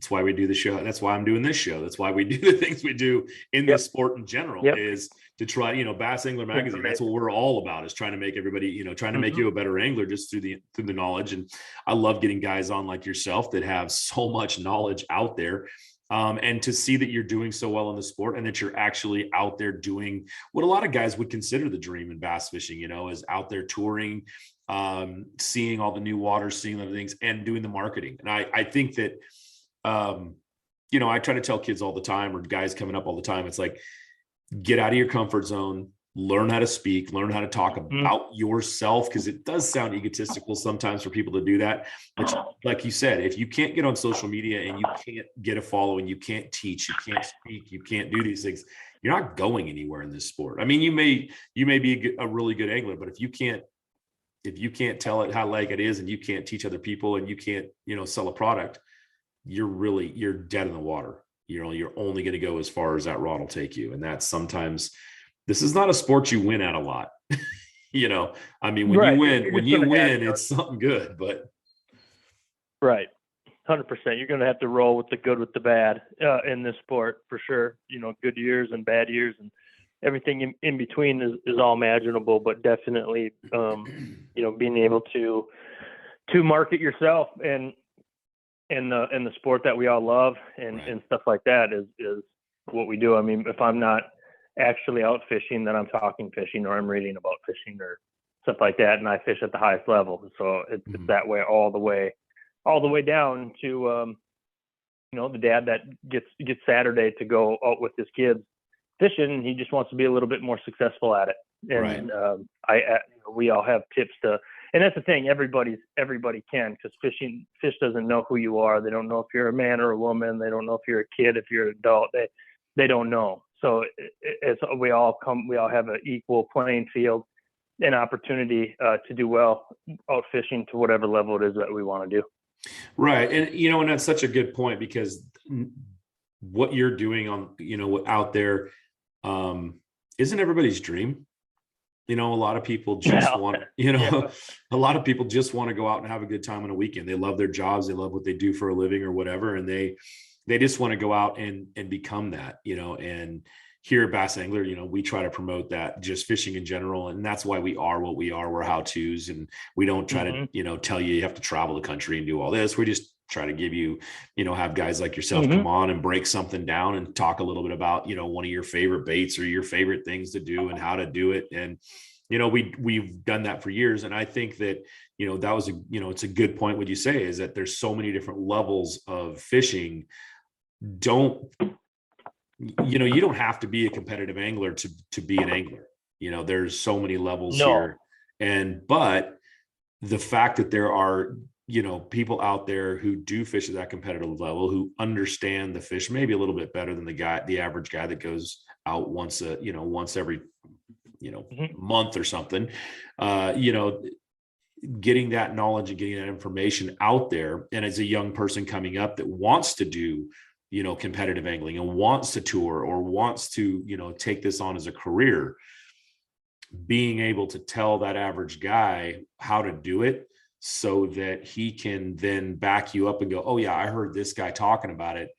why we do the show. That's why I'm doing this show. That's why we do the things we do in this sport in general, is to try, Bass Angler Magazine. That's what we're all about, is trying to make everybody, trying to make you a better angler just through the knowledge. And I love getting guys on like yourself that have so much knowledge out there. And to see that you're doing so well in the sport, and that you're actually out there doing what a lot of guys would consider the dream in bass fishing, is out there touring, seeing all the new waters, seeing the things, and doing the marketing. And I think that, I try to tell kids all the time, or guys coming up all the time, it's like, get out of your comfort zone, learn how to speak, learn how to talk about yourself, because it does sound egotistical sometimes for people to do that. But like you said, if you can't get on social media and you can't get a following, you can't teach, you can't speak, you can't do these things, you're not going anywhere in this sport. I mean, you may be a really good angler, but if you can't tell it how like it is, and you can't teach other people, and you can't, sell a product, you're dead in the water. You're only going to go as far as that rod will take you. And that's sometimes, this is not a sport you win at a lot. I mean, when you win, it's something good, but. Right. 100%. You're going to have to roll with the good, with the bad, in this sport for sure. Good years and bad years, and everything in between is all imaginable, but definitely, being able to market yourself and the sport that we all love and stuff like that is what we do. I mean, if I'm not actually out fishing, then I'm talking fishing, or I'm reading about fishing or stuff like that. And I fish at the highest level. So it's that way, all the way down to, the dad that gets Saturday to go out with his kids fishing, and he just wants to be a little bit more successful at it. And we all have tips to, and that's the thing, everybody can, because fish doesn't know who you are. They don't know if you're a man or a woman. They don't know if you're a kid, if you're an adult. They don't know. So we all have an equal playing field and opportunity to do well out fishing to whatever level it is that we want to do. Right. And, and that's such a good point, because what you're doing on, out there, isn't everybody's dream. A lot of people just want, a lot of people just want to go out and have a good time on a weekend. They love their jobs. They love what they do for a living or whatever. And they just want to go out and become that, and here at Bass Angler, we try to promote that, just fishing in general. And that's why we are what we are. We're how-tos, and we don't try to, tell you have to travel the country and do all this. We just try to give you, have guys like yourself come on and break something down and talk a little bit about, one of your favorite baits or your favorite things to do and how to do it. And, we've done that for years. And I think that, that was it's a good point. What you say is that there's so many different levels of fishing. You don't have to be a competitive angler to be an angler. There's so many levels here. But the fact that there are, people out there who do fish at that competitive level, who understand the fish maybe a little bit better than the average guy that goes out once every, month or something, getting that knowledge and getting that information out there. And as a young person coming up that wants to do, competitive angling and wants to tour or wants to, take this on as a career, being able to tell that average guy how to do it so that he can then back you up and go, oh yeah, I heard this guy talking about it.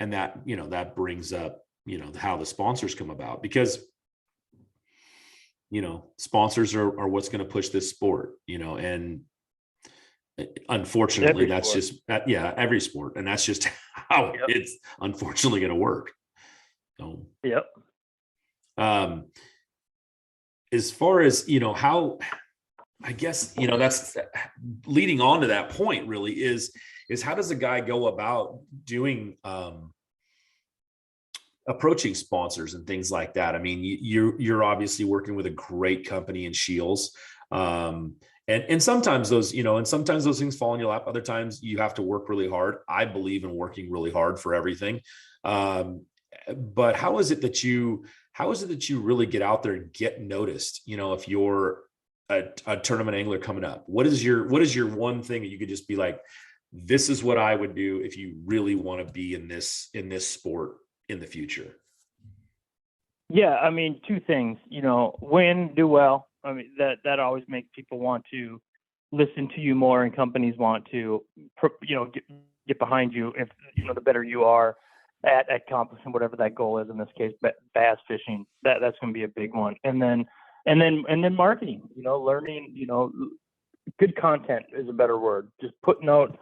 And that, that brings up, how the sponsors come about, because, sponsors are what's going to push this sport, and unfortunately that's just every sport. And that's just how it's unfortunately going to work. So, as far as, how, I guess, that's leading on to that point really is how does a guy go about doing, approaching sponsors and things like that? I mean, you're obviously working with a great company in Shields. And sometimes those, sometimes those things fall in your lap. Other times you have to work really hard. I believe in working really hard for everything. But how is it that you really get out there and get noticed? If you're a tournament angler coming up, what is your one thing that you could just be like, this is what I would do if you really want to be in this sport in the future? Yeah. I mean, two things, win, do well. I mean, that always makes people want to listen to you more, and companies want to, get behind you if, the better you are at accomplishing whatever that goal is. In this case, bass fishing, that's going to be a big one. And then marketing, learning, good content is a better word. Just putting out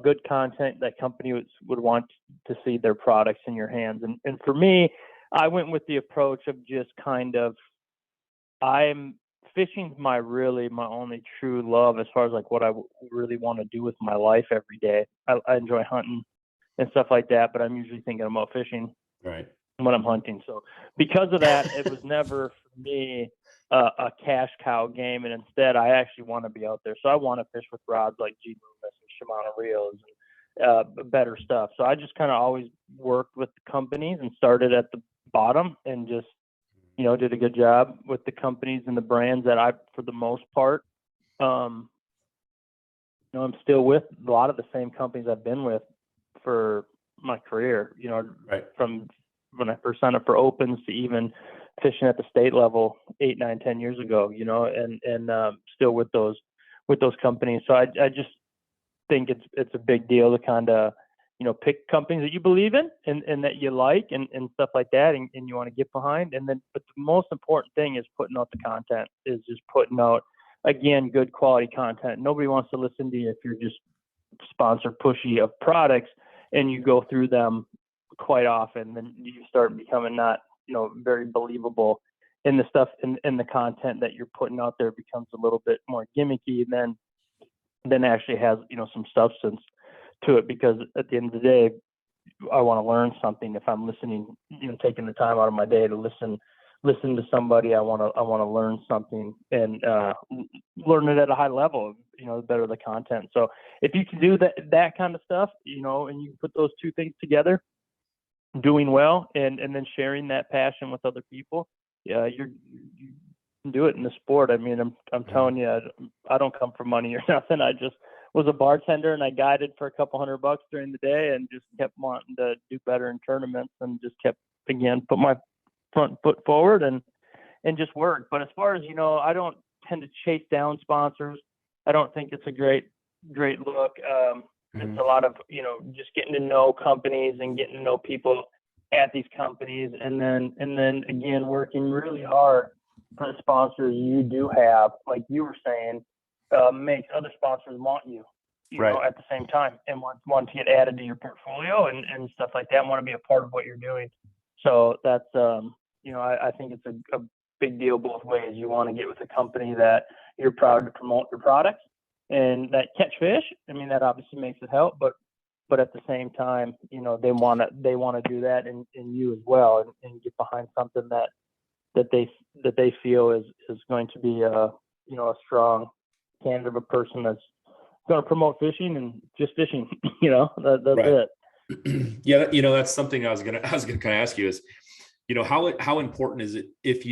good content that companies would want to see their products in your hands. And for me, I went with the approach of just kind of, fishing's my only true love as far as like what I really want to do with my life every day. I enjoy hunting and stuff like that, but I'm usually thinking about fishing Right. when I'm hunting. So because of that, it was never for me a cash cow game, and instead I actually want to be out there. So I want to fish with rods like G Loomis and Shimano reels and better stuff. So I just kind of always worked with the companies and started at the bottom and just did a good job with the companies and the brands that I, for the most part, I'm still with a lot of the same companies I've been with for my career, Right. From when I first signed up for opens to even fishing at the state level 8, 9, 10 years ago, and still with those companies. So I just think it's a big deal to kind of, pick companies that you believe in and that you like and stuff like that. And you want to get behind. And then, but the most important thing is putting out the content, is just putting out, again, good quality content. Nobody wants to listen to you if you're just sponsor pushy of products and you go through them quite often. Then you start becoming not, very believable in the stuff in the content that you're putting out there becomes a little bit more gimmicky than actually has, some substance to it, because at the end of the day, I want to learn something. If I'm listening, taking the time out of my day to listen to somebody, I want to learn something and learn it at a high level, the better the content. So if you can do that kind of stuff, and you can put those two things together, doing well and then sharing that passion with other people, you can do it in the sport. I mean, I'm telling you, I don't come for money or nothing. I just was a bartender and I guided for a couple $100 during the day and just kept wanting to do better in tournaments and just kept, again, put my front foot forward and just work. But as far as, I don't tend to chase down sponsors. I don't think it's a great look. It's a lot of, just getting to know companies and getting to know people at these companies. And then again, working really hard for the sponsors you do have, like you were saying, makes other sponsors want you, Right. at the same time and want to get added to your portfolio and stuff like that, and want to be a part of what you're doing. So that's, I think it's a big deal both ways. You want to get with a company that you're proud to promote your products and that catch fish. I mean, that obviously makes it help, but at the same time, they want to do that in you as well and get behind something that they feel is going to be a strong candidate of a person that's going to promote fishing and just fishing. That's Right. it. Yeah, that's something I was gonna kind of ask you is, how important is it if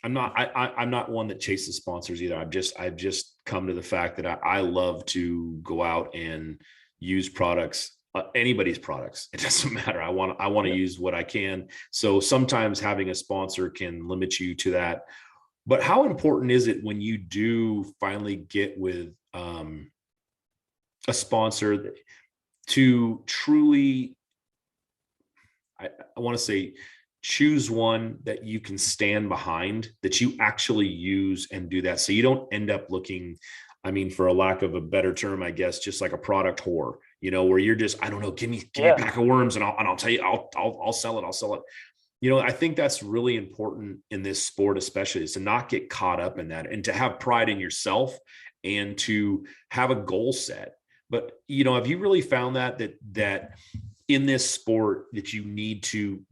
I'm not one that chases sponsors either. I've just come to the fact that I love to go out and use products, anybody's products. It doesn't matter. I want to use what I can. So sometimes having a sponsor can limit you to that. But how important is it when you do finally get with a sponsor to truly, I want to say, choose one that you can stand behind, that you actually use and do that. So you don't end up looking, for a lack of a better term, I guess, just like a product whore, where you're just, I don't know, give me a pack of worms and I'll tell you, I'll sell it. I'll sell it. I think that's really important in this sport, especially, is to not get caught up in that and to have pride in yourself and to have a goal set. But, have you really found that in this sport that you need to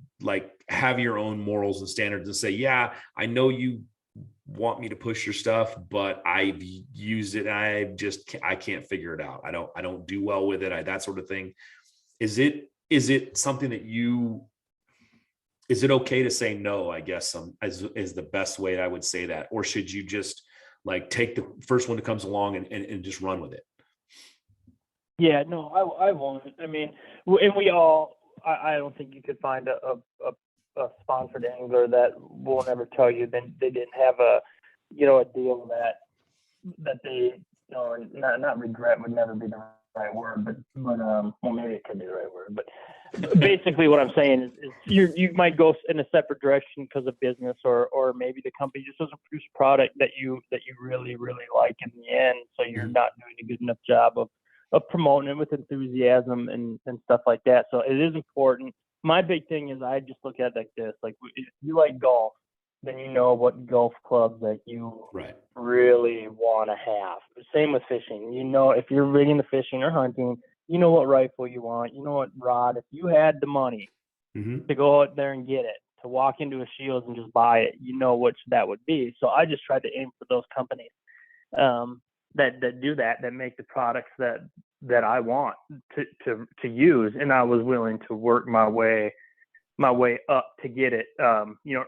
have your own morals and standards and say, yeah, I know you want me to push your stuff, but I've used it. I can't figure it out. I don't do well with it. That sort of thing. Is it something that is it okay to say no, I guess, is the best way I would say that? Or should you just take the first one that comes along and just run with it? Yeah, no, I won't. I mean, and we all, I don't think you could find a a sponsored angler that will never tell you that they didn't have a deal that they, not regret would never be the right word, but well, maybe it could be the right word, but basically what I'm saying is you might go in a separate direction because of business, or maybe the company just doesn't produce a product that you really, really like in the end. So you're not doing a good enough job of promoting it with enthusiasm and stuff like that. So it is important. My big thing is I just look at it like this, like if you like golf, then you know what golf clubs that you really want to have. Same with fishing. If you're big into fishing or hunting, you know what rifle you want, you know what rod. If you had the money to go out there and get it, to walk into a Shields and just buy it, you know which that would be. So I just try to aim for those companies that do that make the products that I want to use, and I was willing to work my way up to get it.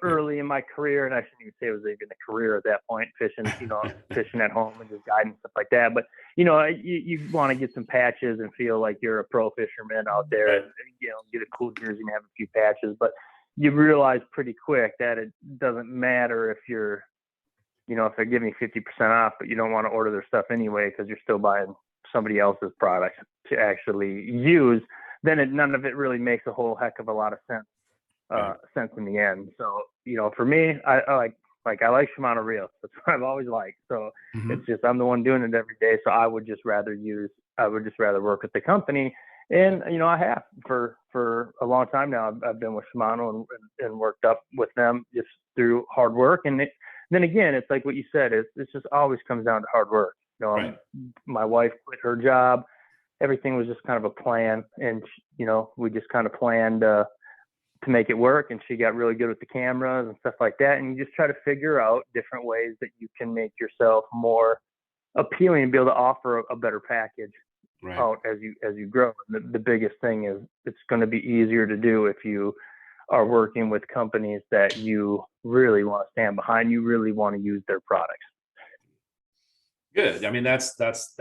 Early in my career, and I shouldn't even say it was even a career at that point, fishing, fishing at home and just guiding stuff like that. But you want to get some patches and feel like you're a pro fisherman out there, and get a cool jersey and have a few patches. But you realize pretty quick that it doesn't matter if you're, if they're giving 50% off, but you don't want to order their stuff anyway because you're still buying somebody else's products to actually use. Then none of it really makes a whole heck of a lot of sense in the end. So for me, I like Shimano reels. That's what I've always liked. So it's just I'm the one doing it every day. So I would just rather work with the company. And I have for a long time now. I've been with Shimano and worked up with them just through hard work. And then again, it's like what you said. It just always comes down to hard work. My wife quit her job. Everything was just kind of a plan, and we just kind of planned to make it work. And she got really good with the cameras and stuff like that. And you just try to figure out different ways that you can make yourself more appealing and be able to offer a better package out as you grow. And the biggest thing is it's going to be easier to do if you are working with companies that you really want to stand behind. You really want to use their products. Good. I mean, that's a that's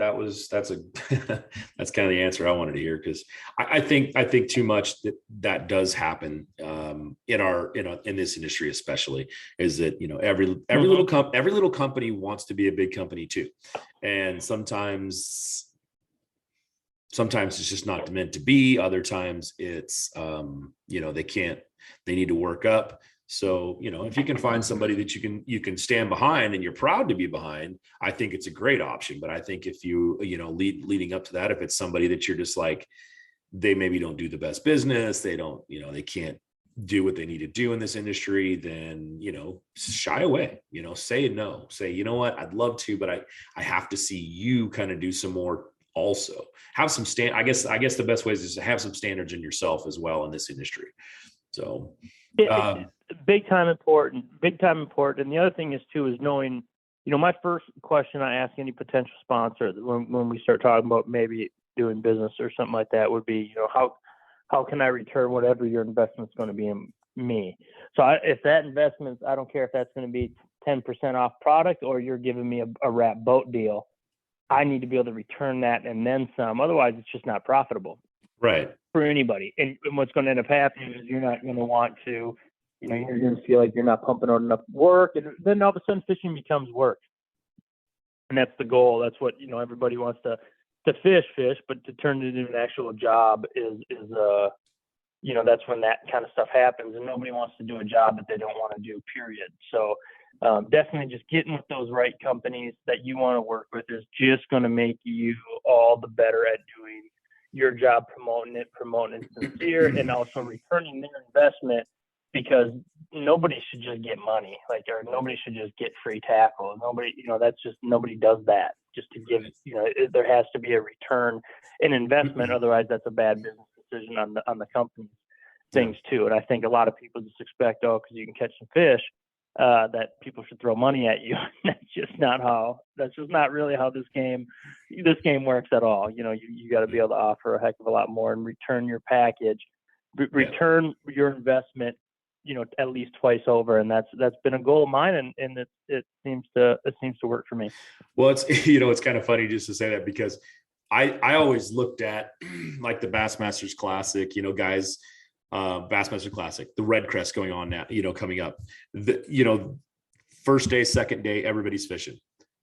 kind of the answer I wanted to hear, because I think too much that does happen in this industry, especially, is that every little company wants to be a big company too, and sometimes it's just not meant to be. Other times it's they need to work up. So, if you can find somebody that you can stand behind and you're proud to be behind, I think it's a great option. But I think if leading up to that, if it's somebody that you're just like, they maybe don't do the best business, they don't, they can't do what they need to do in this industry, then, shy away, say no, say, you know what, I'd love to, but I have to see you kind of do some more. Also have some I guess the best way is to have some standards in yourself as well in this industry. So big time important. And the other thing is too, is knowing, my first question I ask any potential sponsor when we start talking about maybe doing business or something like that would be, how can I return whatever your investment's going to be in me? So if that investment, I don't care if that's going to be 10% off product or you're giving me a wrap boat deal, I need to be able to return that and then some. Otherwise, it's just not profitable. Right. For anybody. And what's going to end up happening is you're not going to want to, you're going to feel like you're not pumping out enough work. And then all of a sudden fishing becomes work. And that's the goal. That's what, everybody wants to fish, but to turn it into an actual job is that's when that kind of stuff happens. And nobody wants to do a job that they don't want to do, period. So definitely just getting with those right companies that you want to work with is just going to make you all the better at doing your job, promoting it sincere, and also returning their investment, because nobody should just get money, or nobody should just get free tackle. Nobody, nobody does that just to give, there has to be a return in investment. Otherwise that's a bad business decision on the company's things too. And I think a lot of people just expect, because you can catch some fish, that people should throw money at you. That's just not really how this game works at all. You got to be able to offer a heck of a lot more and return your package, return your investment, at least twice over. And that's been a goal of mine. And it seems to work for me. Well, it's, it's kind of funny just to say that, because I always looked at like the Bassmasters Classic, guys Bassmaster Classic, the Red Crest going on now, coming up, first day, second day, everybody's fishing.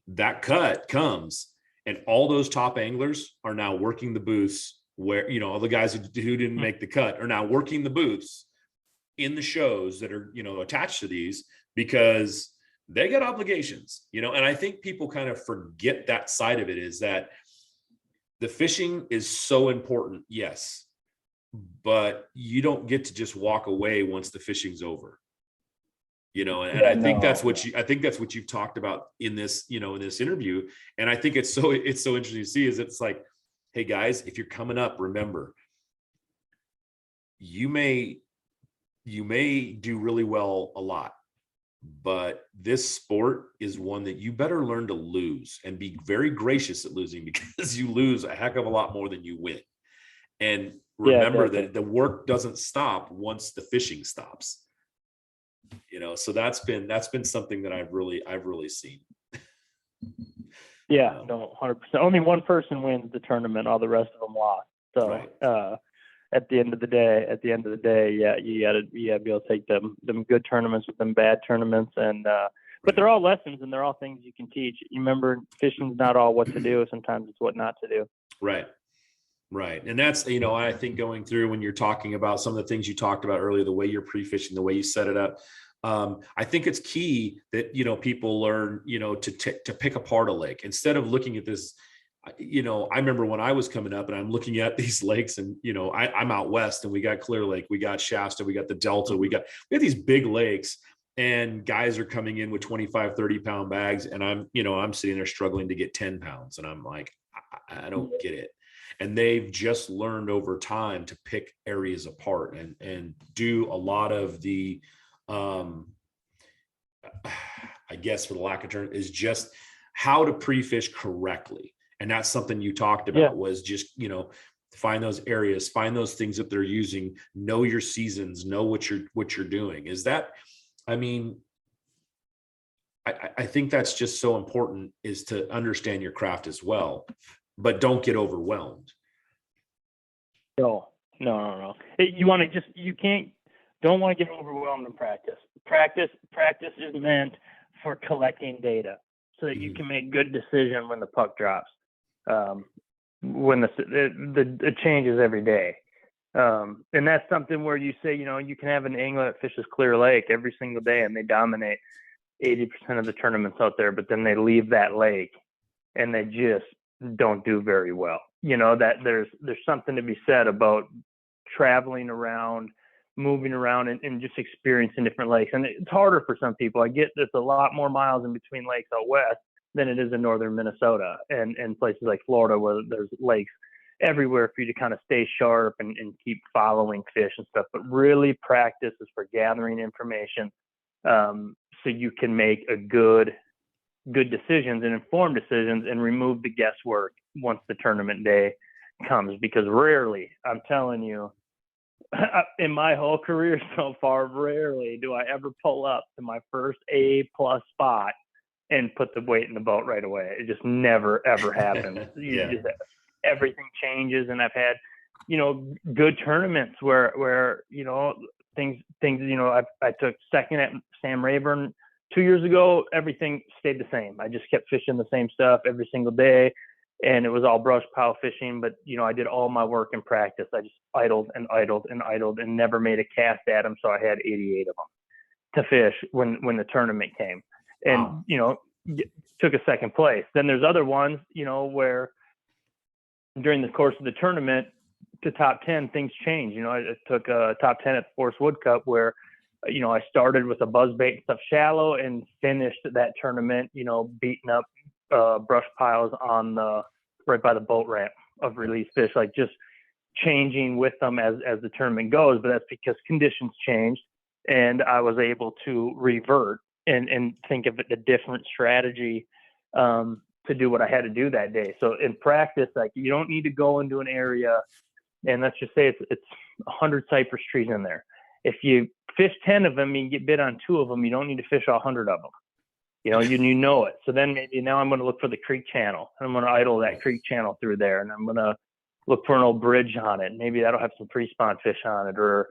That cut comes, and all those top anglers are now working the booths where, all the guys who didn't make the cut are now working the booths in the shows that are, attached to these, because they got obligations, and I think people kind of forget that side of it, is that the fishing is so important. Yes. But you don't get to just walk away once the fishing's over, I think that's what you've talked about in this, in this interview. And I think it's so interesting to see, is it's like, hey guys, if you're coming up, remember, you may do really well a lot, but this sport is one that you better learn to lose and be very gracious at losing, because you lose a heck of a lot more than you win. And remember that the work doesn't stop once the fishing stops. So that's been something that I've really seen. Yeah, no, 100%. Only one person wins the tournament; all the rest of them lost. So, right. At the end of the day, yeah, you gotta be able to take them good tournaments with them bad tournaments, and but they're all lessons, and they're all things you can teach. You remember, fishing's not all what to do; sometimes it's what not to do. Right. And that's, I think going through, when you're talking about some of the things you talked about earlier, the way you're pre-fishing, the way you set it up, I think it's key that, people learn, to pick apart a lake instead of looking at this. I remember when I was coming up and I'm looking at these lakes, and, I'm out west, and we got Clear Lake, we got Shasta, we got the Delta, we got these big lakes, and guys are coming in with 25, 30 pound bags. And I'm sitting there struggling to get 10 pounds. And I'm like, I don't get it. And they've just learned over time to pick areas apart and do a lot of the, I guess for the lack of term, is just how to pre-fish correctly. And that's something you talked about, was just, find those areas, find those things that they're using, know your seasons, know what you're doing. Is that, I think that's just so important, is to understand your craft as well, but don't get overwhelmed. No. You want to don't want to get overwhelmed in practice. Practice is meant for collecting data so that you can make good decision when the puck drops. When the changes every day. And that's something where you say, you can have an angler that fishes Clear Lake every single day and they dominate 80% of the tournaments out there, but then they leave that lake and they just don't do very well. That there's something to be said about traveling around, moving around, and just experiencing different lakes. And it's harder for some people. I get there's a lot more miles in between lakes out west than it is in northern Minnesota and places like Florida, where there's lakes everywhere for you to kind of stay sharp and keep following fish and stuff. But really, practice is for gathering information, so you can make a good decisions and informed decisions and remove the guesswork once the tournament day comes. Because rarely, I'm telling you, in my whole career so far, rarely do I ever pull up to my first A+ spot and put the weight in the boat right away. It just never, ever happens. Everything changes. And I've had, good tournaments where, things, I took second at Sam Rayburn 2 years ago. Everything stayed the same. I just kept fishing the same stuff every single day. And it was all brush pile fishing, but I did all my work in practice. I just idled and never made a cast at them. So I had 88 of them to fish when the tournament came, and, took a second place. Then there's other ones, where during the course of the tournament to top 10, things change. I took a top 10 at the Forest Wood Cup where, I started with a buzzbait and stuff shallow and finished that tournament, beating up brush piles right by the boat ramp of release fish, like just changing with them as the tournament goes. But that's because conditions changed, and I was able to revert and think of a different strategy to do what I had to do that day. So in practice, like, you don't need to go into an area and let's just say it's 100 cypress trees in there. If you fish 10 of them, you get bit on 2 of them, you don't need to fish all 100 of them. You know it. So then maybe now I'm going to look for the creek channel. I'm going to idle that creek channel through there, and I'm going to look for an old bridge on it. Maybe that'll have some pre-spawn fish on it, or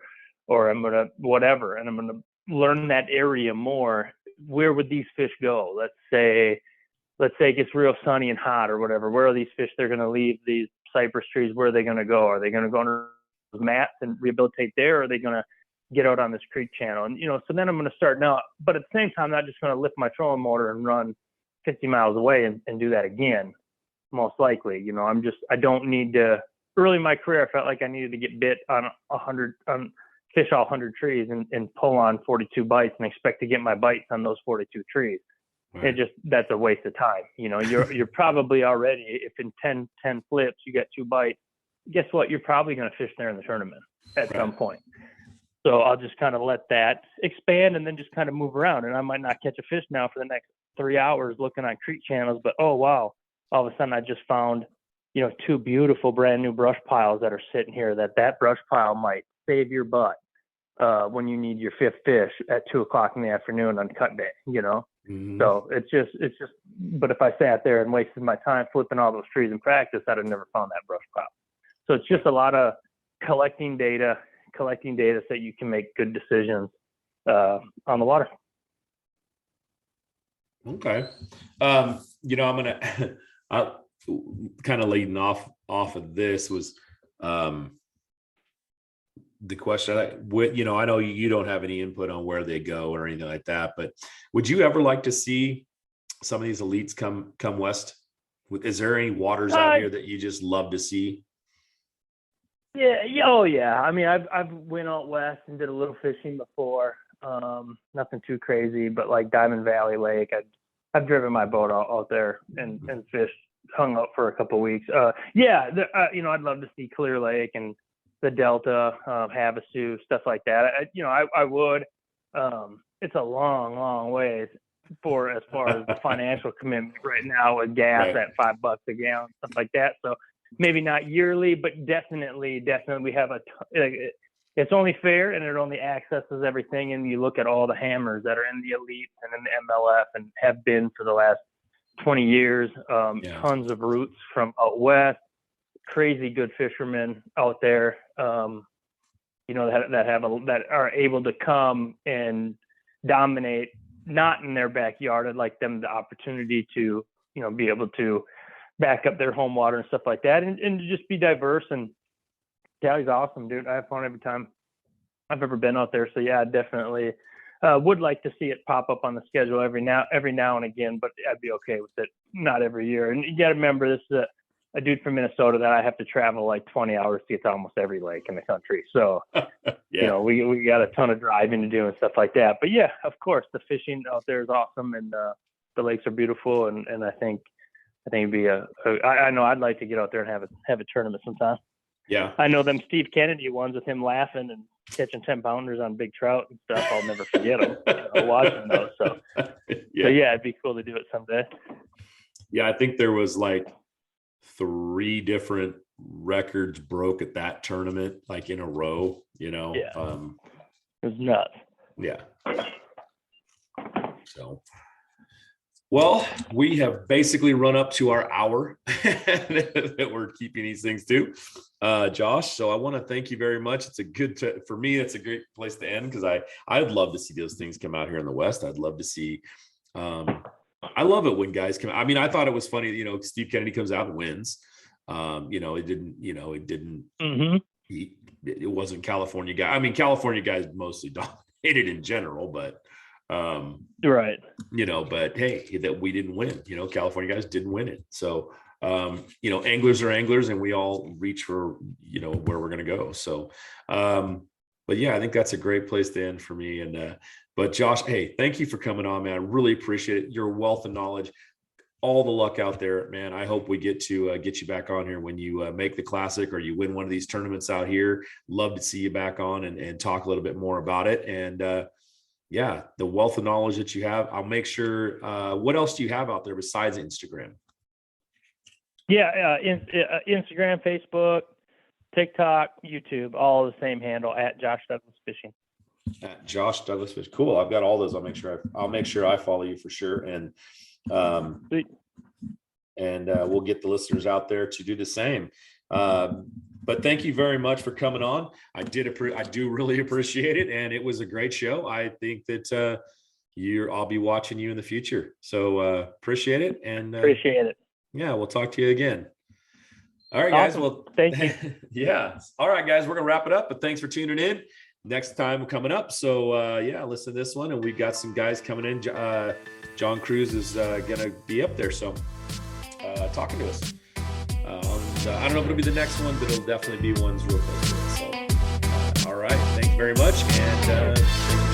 or I'm going to whatever, and I'm going to learn that area more. Where would these fish go? Let's say it gets real sunny and hot or whatever. Where are these fish? They're going to leave these cypress trees. Where are they going to go? Are they going to go under those mats and rehabilitate there? Or are they going to get out on this creek channel? And, so then I'm going to start now, but at the same time, not just going to lift my trolling motor and run 50 miles away and do that again, most likely. I don't need to, early in my career, I felt like I needed to get bit on fish all 100 trees and pull on 42 bites and expect to get my bites on those 42 trees. Right. That's a waste of time. You're probably already, if in 10 flips, you get 2 bites, guess what? You're probably going to fish there in the tournament at some point. So I'll just kind of let that expand and then just kind of move around. And I might not catch a fish now for the next 3 hours looking on creek channels, but oh, wow. All of a sudden I just found, 2 beautiful brand new brush piles that are sitting here that brush pile might save your butt when you need your 5th fish at 2:00 in the afternoon on cut day, Mm-hmm. So it's just, but if I sat there and wasted my time flipping all those trees in practice, I'd have never found that brush pile. So it's just a lot of collecting data so you can make good decisions on the water. Okay. I'm going to, kind of leading off of this was, the question I know you don't have any input on where they go or anything like that, but would you ever like to see some of these elites come west? Is there any waters out here that you just love to see? Yeah. Oh yeah. I mean, I've went out west and did a little fishing before. Nothing too crazy, but like Diamond Valley Lake, I've driven my boat out there and fished, hung out for a couple of weeks. I'd love to see Clear Lake and the Delta, Havasu, stuff like that. I would. It's a long ways as far as the financial commitment right now with gas at $5 a gallon, stuff like that. So maybe not yearly, but definitely we have it's only fair, and it only accesses everything. And you look at all the hammers that are in the elite and in the MLF and have been for the last 20 years, tons of routes from out west, crazy good fishermen out there, that are able to come and dominate, not in their backyard. I'd like them the opportunity to, be able to back up their home water and stuff like that, and to just be diverse. And Cali's awesome, dude. I have fun every time I've ever been out there. So yeah, I definitely would like to see it pop up on the schedule every now and again, but I'd be okay with it not every year. And you got to remember, this is a dude from Minnesota that I have to travel like 20 hours to get to almost every lake in the country. So, we got a ton of driving to do and stuff like that. But yeah, of course, the fishing out there is awesome, and the lakes are beautiful. And I think it'd be I know I'd like to get out there and have a tournament sometime. Yeah. I know them Steve Kennedy ones with him laughing and catching 10-pounders on big trout and stuff. I'll never forget them. Watching those. So it'd be cool to do it someday. Yeah. I think there was like 3 different records broke at that tournament, like in a row, it was nuts. Yeah. So, well, we have basically run up to our hour that we're keeping these things to, Josh. So I want to thank you very much. It's for me, it's a great place to end, because I'd love to see those things come out here in the West. I'd love to see, I love it when guys come. I mean, I thought it was funny, Steve Kennedy comes out and wins. It didn't, mm-hmm. It wasn't California guy. I mean, California guys mostly dominated in general, but, right. But hey, that we didn't win, California guys didn't win it. So, anglers are anglers, and we all reach for, where we're going to go. So, but yeah, I think that's a great place to end for me. And, but Josh, hey, thank you for coming on, man. I really appreciate it. Your wealth of knowledge, all the luck out there, man. I hope we get to get you back on here when you make the Classic or you win one of these tournaments out here. Love to see you back on and talk a little bit more about it. And the wealth of knowledge that you have, I'll make sure. What else do you have out there besides Instagram? Yeah, Instagram, Facebook, TikTok, YouTube, all the same handle at Josh Douglas Fishing. At Josh Douglas Fishing. Cool. I've got all those. I'll make sure I follow you for sure. And we'll get the listeners out there to do the same. But thank you very much for coming on. I do really appreciate it, and it was a great show. I think that I'll be watching you in the future. So appreciate it, and Appreciate it. yeah, we'll talk to you again. All right, guys. Awesome. Well, Thank you. Yeah. All right, guys. We're gonna wrap it up. But thanks for tuning in. Next time coming up. So yeah, listen to this one, and we've got some guys coming in. John Cruz is gonna be up there, so talking to us. I don't know if it'll be the next one, but it'll definitely be ones real close to it. So all right, thanks very much, and